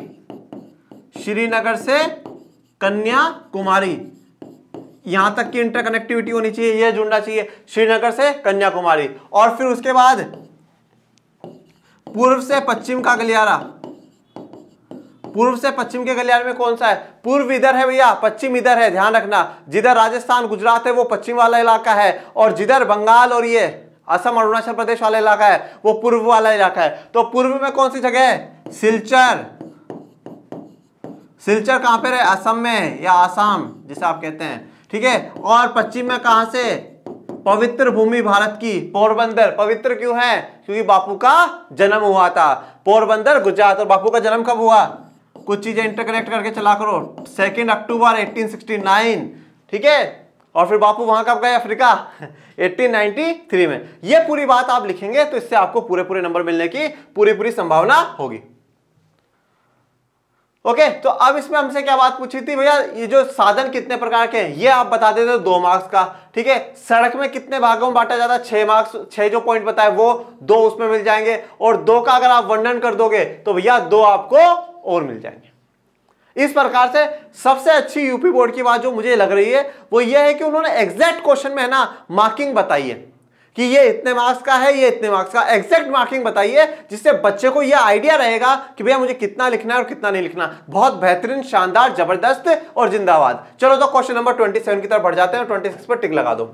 श्रीनगर से कन्याकुमारी, यहां तक की इंटरकनेक्टिविटी होनी चाहिए, यह जुड़ना चाहिए, श्रीनगर से कन्याकुमारी। और फिर उसके बाद पूर्व से पश्चिम का गलियारा, पूर्व से पश्चिम के गलियारे में कौन सा है, पूर्व इधर है भैया, पश्चिम इधर है, ध्यान रखना, जिधर राजस्थान गुजरात है वो पश्चिम वाला इलाका है, और जिधर बंगाल और ये असम अरुणाचल प्रदेश वाला इलाका है वो पूर्व वाला इलाका है। तो पूर्व में कौन सी जगह है, सिलचर, सिलचर कहां पे है, असम में या आसाम जिसे आप कहते हैं। ठीक है, और पश्चिम में कहां से, पवित्र भूमि भारत की, पोरबंदर। पवित्र क्यों है, क्योंकि बापू का जन्म हुआ था, पोरबंदर गुजरात। और बापू का जन्म कब हुआ, कुछ चीजें इंटरकनेक्ट करके चला करो, 2 अक्टूबर 1869। ठीक है, और फिर बापू वहां कब गए, अफ्रीका, 1893 में। ये पूरी बात आप लिखेंगे तो इससे आपको पूरे नंबर मिलने की पूरी संभावना होगी। ओके, तो अब इसमें हमसे क्या बात पूछी थी भैया, ये जो साधन कितने प्रकार के हैं ये आप बता देते 2 मार्क्स का। ठीक है, सड़क में कितने भागों में बांटा जाता है, 6 मार्क्स, 6 जो पॉइंट बताए वो 2 उसमें मिल जाएंगे, और 2 का अगर आप वर्णन कर दोगे तो भैया 2 आपको और मिल जाएंगे। इस प्रकार से सबसे अच्छी यूपी बोर्ड की बात जो मुझे लग रही है वो ये है कि उन्होंने एग्जैक्ट क्वेश्चन में है ना मार्किंग बताई है कि ये इतने मार्क्स का है, ये इतने मार्क्स का, एग्जैक्ट मार्किंग बताई है, जिससे बच्चे को ये आइडिया रहेगा कि भैया मुझे कितना लिखना है और कितना नहीं लिखना। बहुत बेहतरीन, शानदार, जबरदस्त और जिंदाबाद। चलो तो क्वेश्चन नंबर 27 की तरफ बढ़ जाते हैं, 26 पर टिक लगा दो।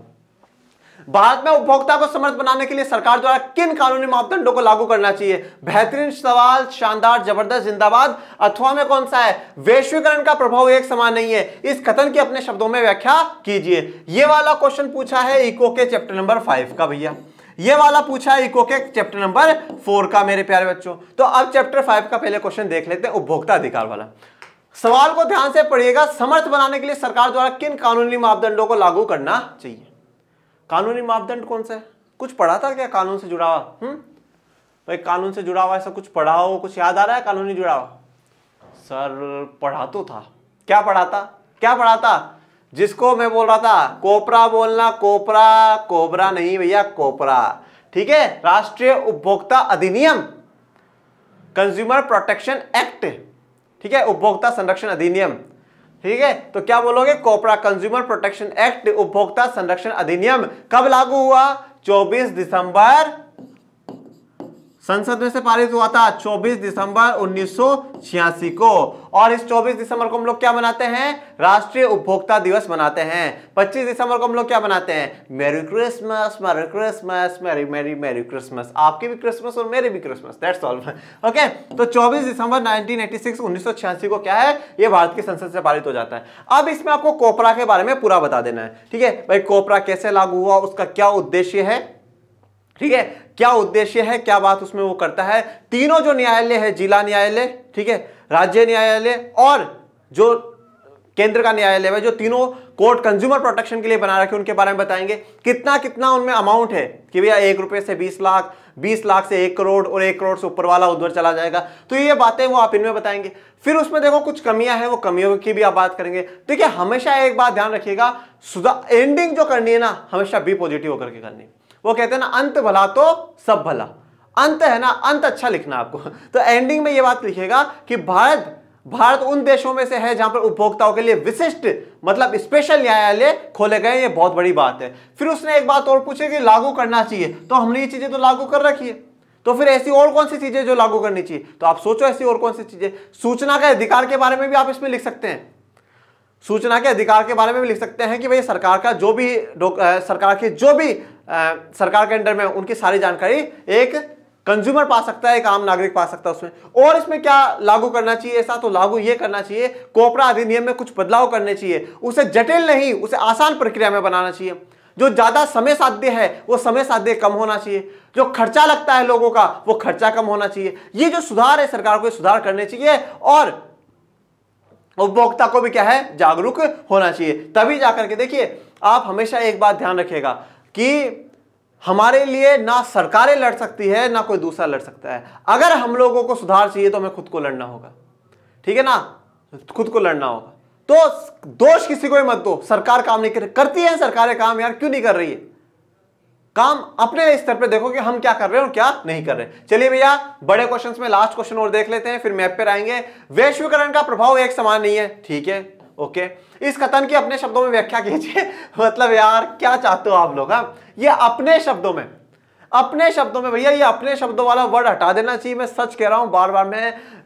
भारत में उपभोक्ता को समर्थ बनाने के लिए सरकार द्वारा किन कानूनी मापदंडों को लागू करना चाहिए? बेहतरीन सवाल, शानदार, जबरदस्त, जिंदाबाद। अथवा में कौन सा है? वैश्वीकरण का प्रभाव एक समान नहीं है, इस कथन की अपने शब्दों में व्याख्या कीजिए। ये वाला क्वेश्चन पूछा है इको के चैप्टर नंबर 5 का भैया, ये वाला पूछा है इको के चैप्टर नंबर 4 का मेरे प्यारे बच्चों। तो अब चैप्टर 5 का पहले क्वेश्चन देख लेते हैं, उपभोक्ता अधिकार वाला। सवाल को ध्यान से पढ़िएगा। समर्थ बनाने के लिए सरकार द्वारा किन कानूनी मापदंडों को लागू करना चाहिए? कानूनी मापदंड कौन सा है? कुछ पढ़ा था क्या कानून से जुड़ा हुआ? भाई कानून से जुड़ा हुआ ऐसा कुछ पढ़ा हो, कुछ याद आ रहा है कानूनी जुड़ा हुआ? सर पढ़ा तो था। क्या पढ़ा था? क्या पढ़ा था? जिसको मैं बोल रहा था कोपरा बोलना, कोपरा, कोबरा नहीं भैया, कोपरा। ठीक है, राष्ट्रीय उपभोक्ता अधिनियम, कंज्यूमर प्रोटेक्शन एक्ट। ठीक है, उपभोक्ता संरक्षण अधिनियम। ठीक है, तो क्या बोलोगे? कोपरा, कंज्यूमर प्रोटेक्शन एक्ट, उपभोक्ता संरक्षण अधिनियम। कब लागू हुआ? 24 दिसंबर संसद में से पारित हुआ था, 24 दिसंबर 1986 को। और इस 24 दिसंबर को हम लोग क्या मनाते हैं? राष्ट्रीय उपभोक्ता दिवस मनाते हैं। 25 दिसंबर को हम लोग क्या मनाते हैं? Merry Christmas, merry Christmas, merry merry merry Christmas. आपकी भी क्रिसमस और मेरी भी क्रिसमस, दैट्स ऑल। ओके, तो 24 दिसंबर 1986 को क्या है? ये भारत की संसद से पारित हो जाता है। अब इसमें आपको कोपरा के बारे में पूरा बता देना है। ठीक है भाई, कोपरा कैसे लागू हुआ, उसका क्या उद्देश्य है? ठीक है, क्या उद्देश्य है, क्या बात उसमें वो करता है? तीनों जो न्यायालय है, जिला न्यायालय, ठीक है, राज्य न्यायालय और जो केंद्र का न्यायालय है, जो तीनों कोर्ट कंज्यूमर प्रोटेक्शन के लिए बना रखे, उनके बारे में बताएंगे। कितना कितना उनमें अमाउंट है कि भैया 1 रुपए से 20 लाख, 20 लाख से 1 करोड़ और 1 करोड़ से ऊपर वाला उधर चला जाएगा। तो ये बातें वो आप इनमें बताएंगे। फिर उसमें देखो कुछ कमियां हैं, वो कमियों की भी आप बात करेंगे। देखिए हमेशा एक बात ध्यान रखिएगा, एंडिंग जो करनी है ना, हमेशा बी पॉजिटिव होकर के करनी। वो कहते हैं ना, अंत भला तो सब भला। अंत है ना, अंत अच्छा लिखना आपको। तो एंडिंग में ये बात लिखिएगा कि भारत भारत उन देशों में से है जहां पर उपभोक्ताओं के लिए विशिष्ट मतलब स्पेशल न्यायालय खोले गए, ये बहुत बड़ी बात है। फिर उसने एक बात और पूछी कि लागू करना चाहिए, तो हमने ये चीजें तो लागू कर रखी है, तो फिर ऐसी और कौन सी चीजें जो लागू करनी चाहिए, तो आप सोचो ऐसी और कौन सी चीजें। सूचना के अधिकार के बारे में भी आप इसमें लिख सकते हैं, सूचना के अधिकार के बारे में भी लिख सकते हैं कि भाई सरकार का जो भी सरकार के अंडर में उनकी सारी जानकारी एक कंज्यूमर पा सकता है, एक आम नागरिक पा सकता है उसमें। और इसमें क्या लागू करना चाहिए ऐसा, तो लागू ये करना चाहिए कोपरा अधिनियम में कुछ बदलाव करने चाहिए, उसे जटिल नहीं उसे आसान प्रक्रिया में बनाना चाहिए। जो ज्यादा समय साध्य है वो समय साध्य कम होना चाहिए, जो खर्चा लगता है लोगों का वो खर्चा कम होना चाहिए। ये जो सुधार है सरकार को सुधार करने चाहिए और उपभोक्ता को भी क्या है जागरूक होना चाहिए। तभी जाकर के देखिए आप हमेशा एक बात ध्यान रखिएगा कि हमारे लिए ना सरकारें लड़ सकती है ना कोई दूसरा लड़ सकता है। अगर हम लोगों को सुधार चाहिए तो हमें खुद को लड़ना होगा, ठीक है ना, खुद को लड़ना होगा। तो दोष किसी को ही मत दो, सरकार काम नहीं करती है, सरकारें काम यार क्यों नहीं कर रही है, काम अपने स्तर पे देखो कि हम क्या कर रहे हैं और क्या नहीं कर रहे। चलिए भैया बड़े क्वेश्चंस में लास्ट क्वेश्चन और देख लेते हैं, फिर मैप पे आएंगे। वैश्वीकरण का प्रभाव एक समान नहीं है, ठीक है, ओके। इस कथन की अपने शब्दों में व्याख्या कीजिए। मतलब यार क्या चाहते हो आप लोग, ये अपने शब्दों में, अपने शब्दों में भैया, ये अपने शब्दों वाला वर्ड हटा देना चाहिए। मैं सच कह रहा हूं बार बार,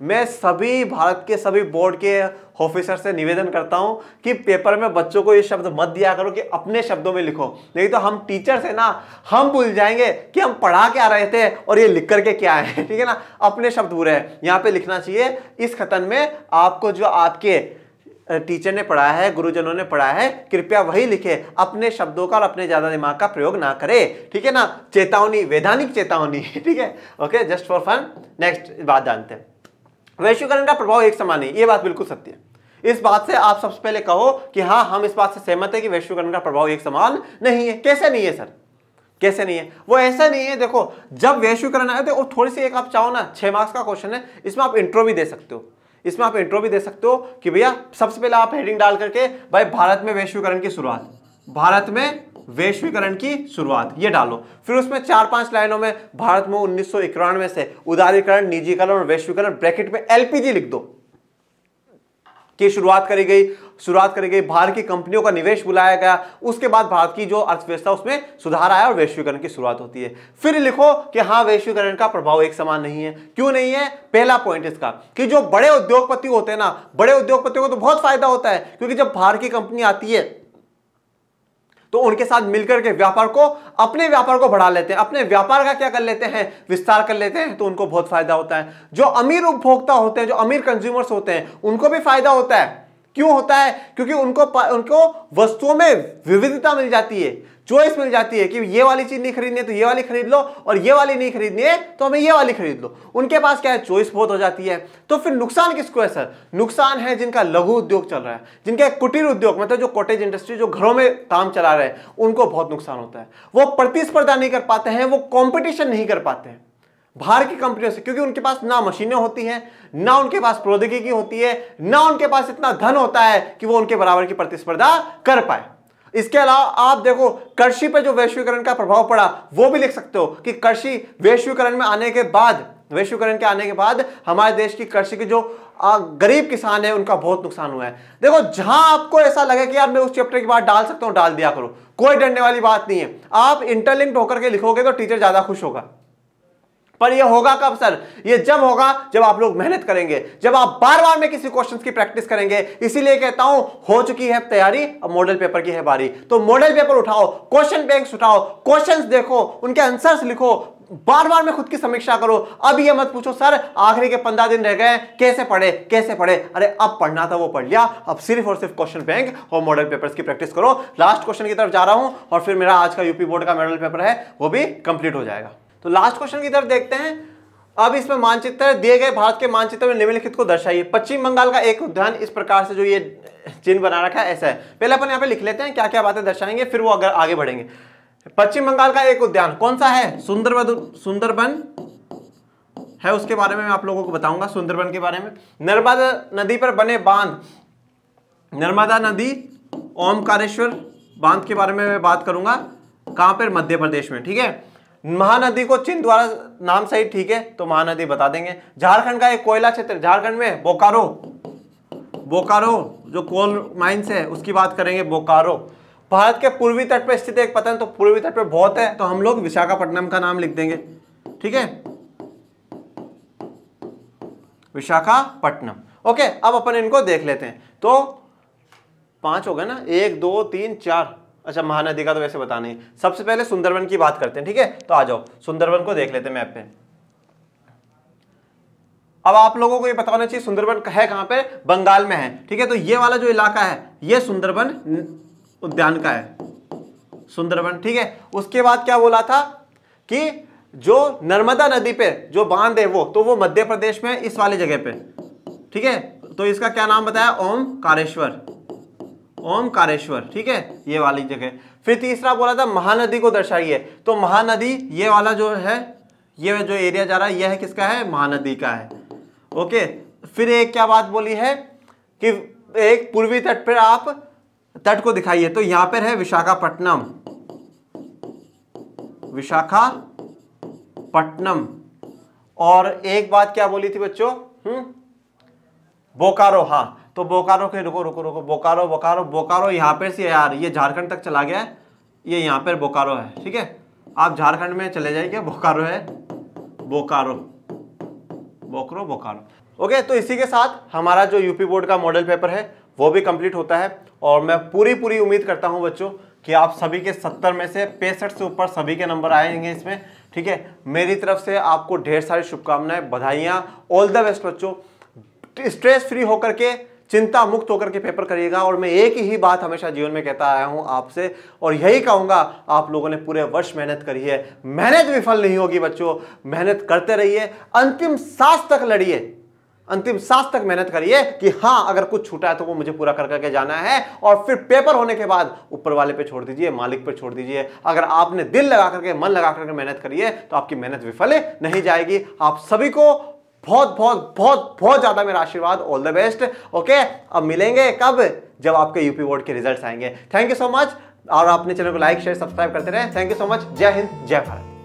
मैं सभी भारत के सभी बोर्ड के ऑफिसर से निवेदन करता हूं कि पेपर में बच्चों को ये शब्द मत दिया करो कि अपने शब्दों में लिखो, नहीं तो हम टीचर से ना हम भूल जाएंगे कि हम पढ़ा क्या रहे थे और ये लिख करके क्या है, ठीक है ना। अपने शब्द पूरे हैं यहां पे लिखना चाहिए। इस कथन में आपको जो आपके टीचर ने पढ़ाया है, गुरुजनों ने पढ़ाया है, कृपया वही लिखे, अपने शब्दों का और अपने ज्यादा दिमाग का प्रयोग ना करे, ठीक है ना। चेतावनी, वैधानिक चेतावनी, ठीक है, okay, just for fun. Next बात जानते हैं, वैश्वीकरण का प्रभाव एक समान नहीं, ये बात बिल्कुल सत्य है। इस बात से आप सबसे पहले कहो कि हाँ हम इस बात से सहमत है कि वैश्वीकरण का प्रभाव एक समान नहीं है। कैसे नहीं है सर, कैसे नहीं है? वो ऐसा नहीं है, देखो जब वैश्वीकरण आया तो थोड़ी सी एक आप चाहो ना 6 मार्क्स का क्वेश्चन है, इसमें आप इंट्रो भी दे सकते हो, इसमें आप इंट्रो भी दे सकते हो कि भैया सबसे पहले आप हेडिंग डाल करके भाई भारत में वैश्वीकरण की शुरुआत, भारत में वैश्वीकरण की शुरुआत ये डालो। फिर उसमें 4-5 लाइनों में भारत में 1991 से उदारीकरण, निजीकरण और वैश्वीकरण ब्रैकेट में एलपीजी लिख दो की शुरुआत करी गई, बाहर की कंपनियों का निवेश बुलाया गया, उसके बाद भारत की जो अर्थव्यवस्था उसमें सुधार आया और वैश्वीकरण की शुरुआत होती है। फिर लिखो कि हाँ वैश्वीकरण का प्रभाव एक समान नहीं है। क्यों नहीं है? पहला पॉइंट इसका कि जो बड़े उद्योगपति होते हैं ना, बड़े उद्योगपतियों को तो बहुत फायदा होता है, क्योंकि जब बाहर की कंपनी आती है तो उनके साथ मिलकर के अपने व्यापार को बढ़ा लेते हैं, अपने व्यापार का क्या कर लेते हैं, विस्तार कर लेते हैं, तो उनको बहुत फायदा होता है। जो अमीर उपभोक्ता होते हैं, जो अमीर कंज्यूमर्स होते हैं, उनको भी फायदा होता है। क्यों होता है? क्योंकि उनको वस्तुओं में विविधता मिल जाती है, चॉइस मिल जाती है कि ये वाली चीज नहीं खरीदनी है तो ये वाली खरीद लो, और ये वाली नहीं खरीदनी है तो हमें ये वाली खरीद लो। उनके पास क्या है, चॉइस बहुत हो जाती है। तो फिर नुकसान किसको है सर? नुकसान है जिनका लघु उद्योग चल रहा है, जिनका कुटीर उद्योग मतलब जो कॉटेज इंडस्ट्री, जो घरों में काम चला रहे हैं, उनको बहुत नुकसान होता है। वो प्रतिस्पर्धा नहीं कर पाते हैं, वो कॉम्पिटिशन नहीं कर पाते हैं बाहर की कंपनियों से, क्योंकि उनके पास ना मशीनें होती हैं, ना उनके पास प्रौद्योगिकी होती है, ना उनके पास इतना धन होता है कि वो उनके बराबर की प्रतिस्पर्धा कर पाए। इसके अलावा आप देखो कृषि पे जो वैश्वीकरण का प्रभाव पड़ा वो भी लिख सकते हो कि कृषि वैश्वीकरण के आने के बाद हमारे देश की कृषि के जो गरीब किसान है उनका बहुत नुकसान हुआ है। देखो जहां आपको ऐसा लगे कि यार मैं उस चैप्टर की बात डाल सकता हूं, डाल दिया करो, कोई डरने वाली बात नहीं है। आप इंटरलिंक्ड होकर के लिखोगे तो टीचर ज्यादा खुश होगा। पर यह होगा कब सर? ये जब होगा जब आप लोग मेहनत करेंगे, जब आप बार बार में किसी क्वेश्चन की प्रैक्टिस करेंगे। इसीलिए कहता हूं हो चुकी है तैयारी, अब मॉडल पेपर की है बारी। तो मॉडल पेपर उठाओ, क्वेश्चन बैंक उठाओ, क्वेश्चंस देखो, उनके आंसर्स लिखो, बार बार में खुद की समीक्षा करो। अब ये मत पूछो सर आखिरी के 15 दिन रह गए कैसे पढ़े। अरे अब पढ़ना था वो पढ़ लिया, अब सिर्फ और सिर्फ क्वेश्चन बैंक और मॉडल पेपर्स की प्रैक्टिस करो। लास्ट क्वेश्चन की तरफ जा रहा हूं और फिर मेरा आज का यूपी बोर्ड का मॉडल पेपर है वो भी कंप्लीट हो जाएगा। तो लास्ट क्वेश्चन की तरफ देखते हैं। अब इसमें मानचित्र दिए गए भारत के मानचित्र में निम्नलिखित को दर्शाइए। पश्चिम बंगाल का एक उद्यान इस प्रकार से जो ये चिन्ह बना रखा है ऐसा है। पहले अपन यहाँ पे लिख लेते हैं क्या क्या बातें दर्शाएंगे, फिर वो अगर आगे बढ़ेंगे। पश्चिम बंगाल का एक उद्यान कौन सा है? सुंदरबन है, उसके बारे में मैं आप लोगों को बताऊंगा। सुंदरबन के बारे में, नर्मदा नदी पर बने बांध, नर्मदा नदी ओमकारेश्वर बांध के बारे में मैं बात करूंगा। कहां पर? मध्य प्रदेश में, ठीक है। महानदी को चिन्ह द्वारा नाम सही, ठीक है, तो महानदी बता देंगे। झारखंड का एक कोयला क्षेत्र, झारखंड में बोकारो बोकारो जो कोल माइंस है उसकी बात करेंगे, बोकारो। भारत के पूर्वी तट पर स्थित एक पतन, तो पूर्वी तट पे बहुत है तो हम लोग विशाखापट्टनम का नाम लिख देंगे, ठीक है, विशाखापट्टनम। ओके, अब अपन इनको देख लेते हैं। तो 5 हो गए ना, 1 2 3 4। अच्छा, महानदी का तो वैसे बता नहीं। सबसे पहले सुंदरवन की बात करते हैं, ठीक है। तो आ जाओ सुंदरवन को देख लेते हैं मैप पे। अब आप लोगों को ये पता होना चाहिए सुंदरवन है कहां पे, बंगाल में है, ठीक है। तो ये वाला जो इलाका है ये सुंदरवन उद्यान का है, सुंदरवन, ठीक है। उसके बाद क्या बोला था कि जो नर्मदा नदी पे जो बांध है वो मध्य प्रदेश में इस वाली जगह पे, ठीक है। तो इसका क्या नाम बताया, ओमकारेश्वर, ओमकारेश्वर, ठीक है, ये वाली जगह। फिर तीसरा बोला था महानदी को दर्शाइए, तो महानदी ये वाला जो है, ये जो एरिया जा रहा है यह है किसका है, महानदी का है। ओके, फिर एक क्या बात बोली है कि एक पूर्वी तट पर आप तट को दिखाइए, तो यहां पर है विशाखापट्टनम, विशाखापट्टनम। और एक बात क्या बोली थी बच्चों, बोकारो, हाँ। तो बोकारो के रुको, बोकारो यहां पर से यार, ये झारखंड तक चला गया है, ये यहां पर बोकारो है, ठीक है। आप झारखंड में चले जाइए, बोकारो है, बोकारो। ओके, तो इसी के साथ हमारा जो यूपी बोर्ड का मॉडल पेपर है वो भी कंप्लीट होता है। और मैं पूरी उम्मीद करता हूं बच्चों कि आप सभी के 70 में से 65 से ऊपर सभी के नंबर आएंगे इसमें, ठीक है। मेरी तरफ से आपको ढेर सारी शुभकामनाएं, बधाइयां, ऑल द बेस्ट बच्चों। स्ट्रेस फ्री होकर के, चिंता मुक्त होकर के पेपर करिएगा। और मैं एक ही बात हमेशा जीवन में कहता आया हूं आपसे, और यही कहूंगा, आप लोगों ने पूरे वर्ष मेहनत करी है, मेहनत विफल नहीं होगी बच्चों। मेहनत करते रहिए, अंतिम सांस तक लड़िए, अंतिम सांस तक मेहनत करिए कि हाँ, अगर कुछ छूटा है तो वो मुझे पूरा कर करके जाना है। और फिर पेपर होने के बाद ऊपर वाले पे छोड़ दीजिए, मालिक पे छोड़ दीजिए। अगर आपने दिल लगा करके, मन लगा करके मेहनत करी है तो आपकी मेहनत विफल नहीं जाएगी। आप सभी को बहुत ज्यादा मेरा आशीर्वाद, ऑल द बेस्ट। ओके, अब मिलेंगे कब, जब आपके यूपी बोर्ड के रिजल्ट्स आएंगे। Thank you so much. और अपने चैनल को लाइक शेयर सब्सक्राइब करते रहे। Thank you so much. जय हिंद, जय भारत।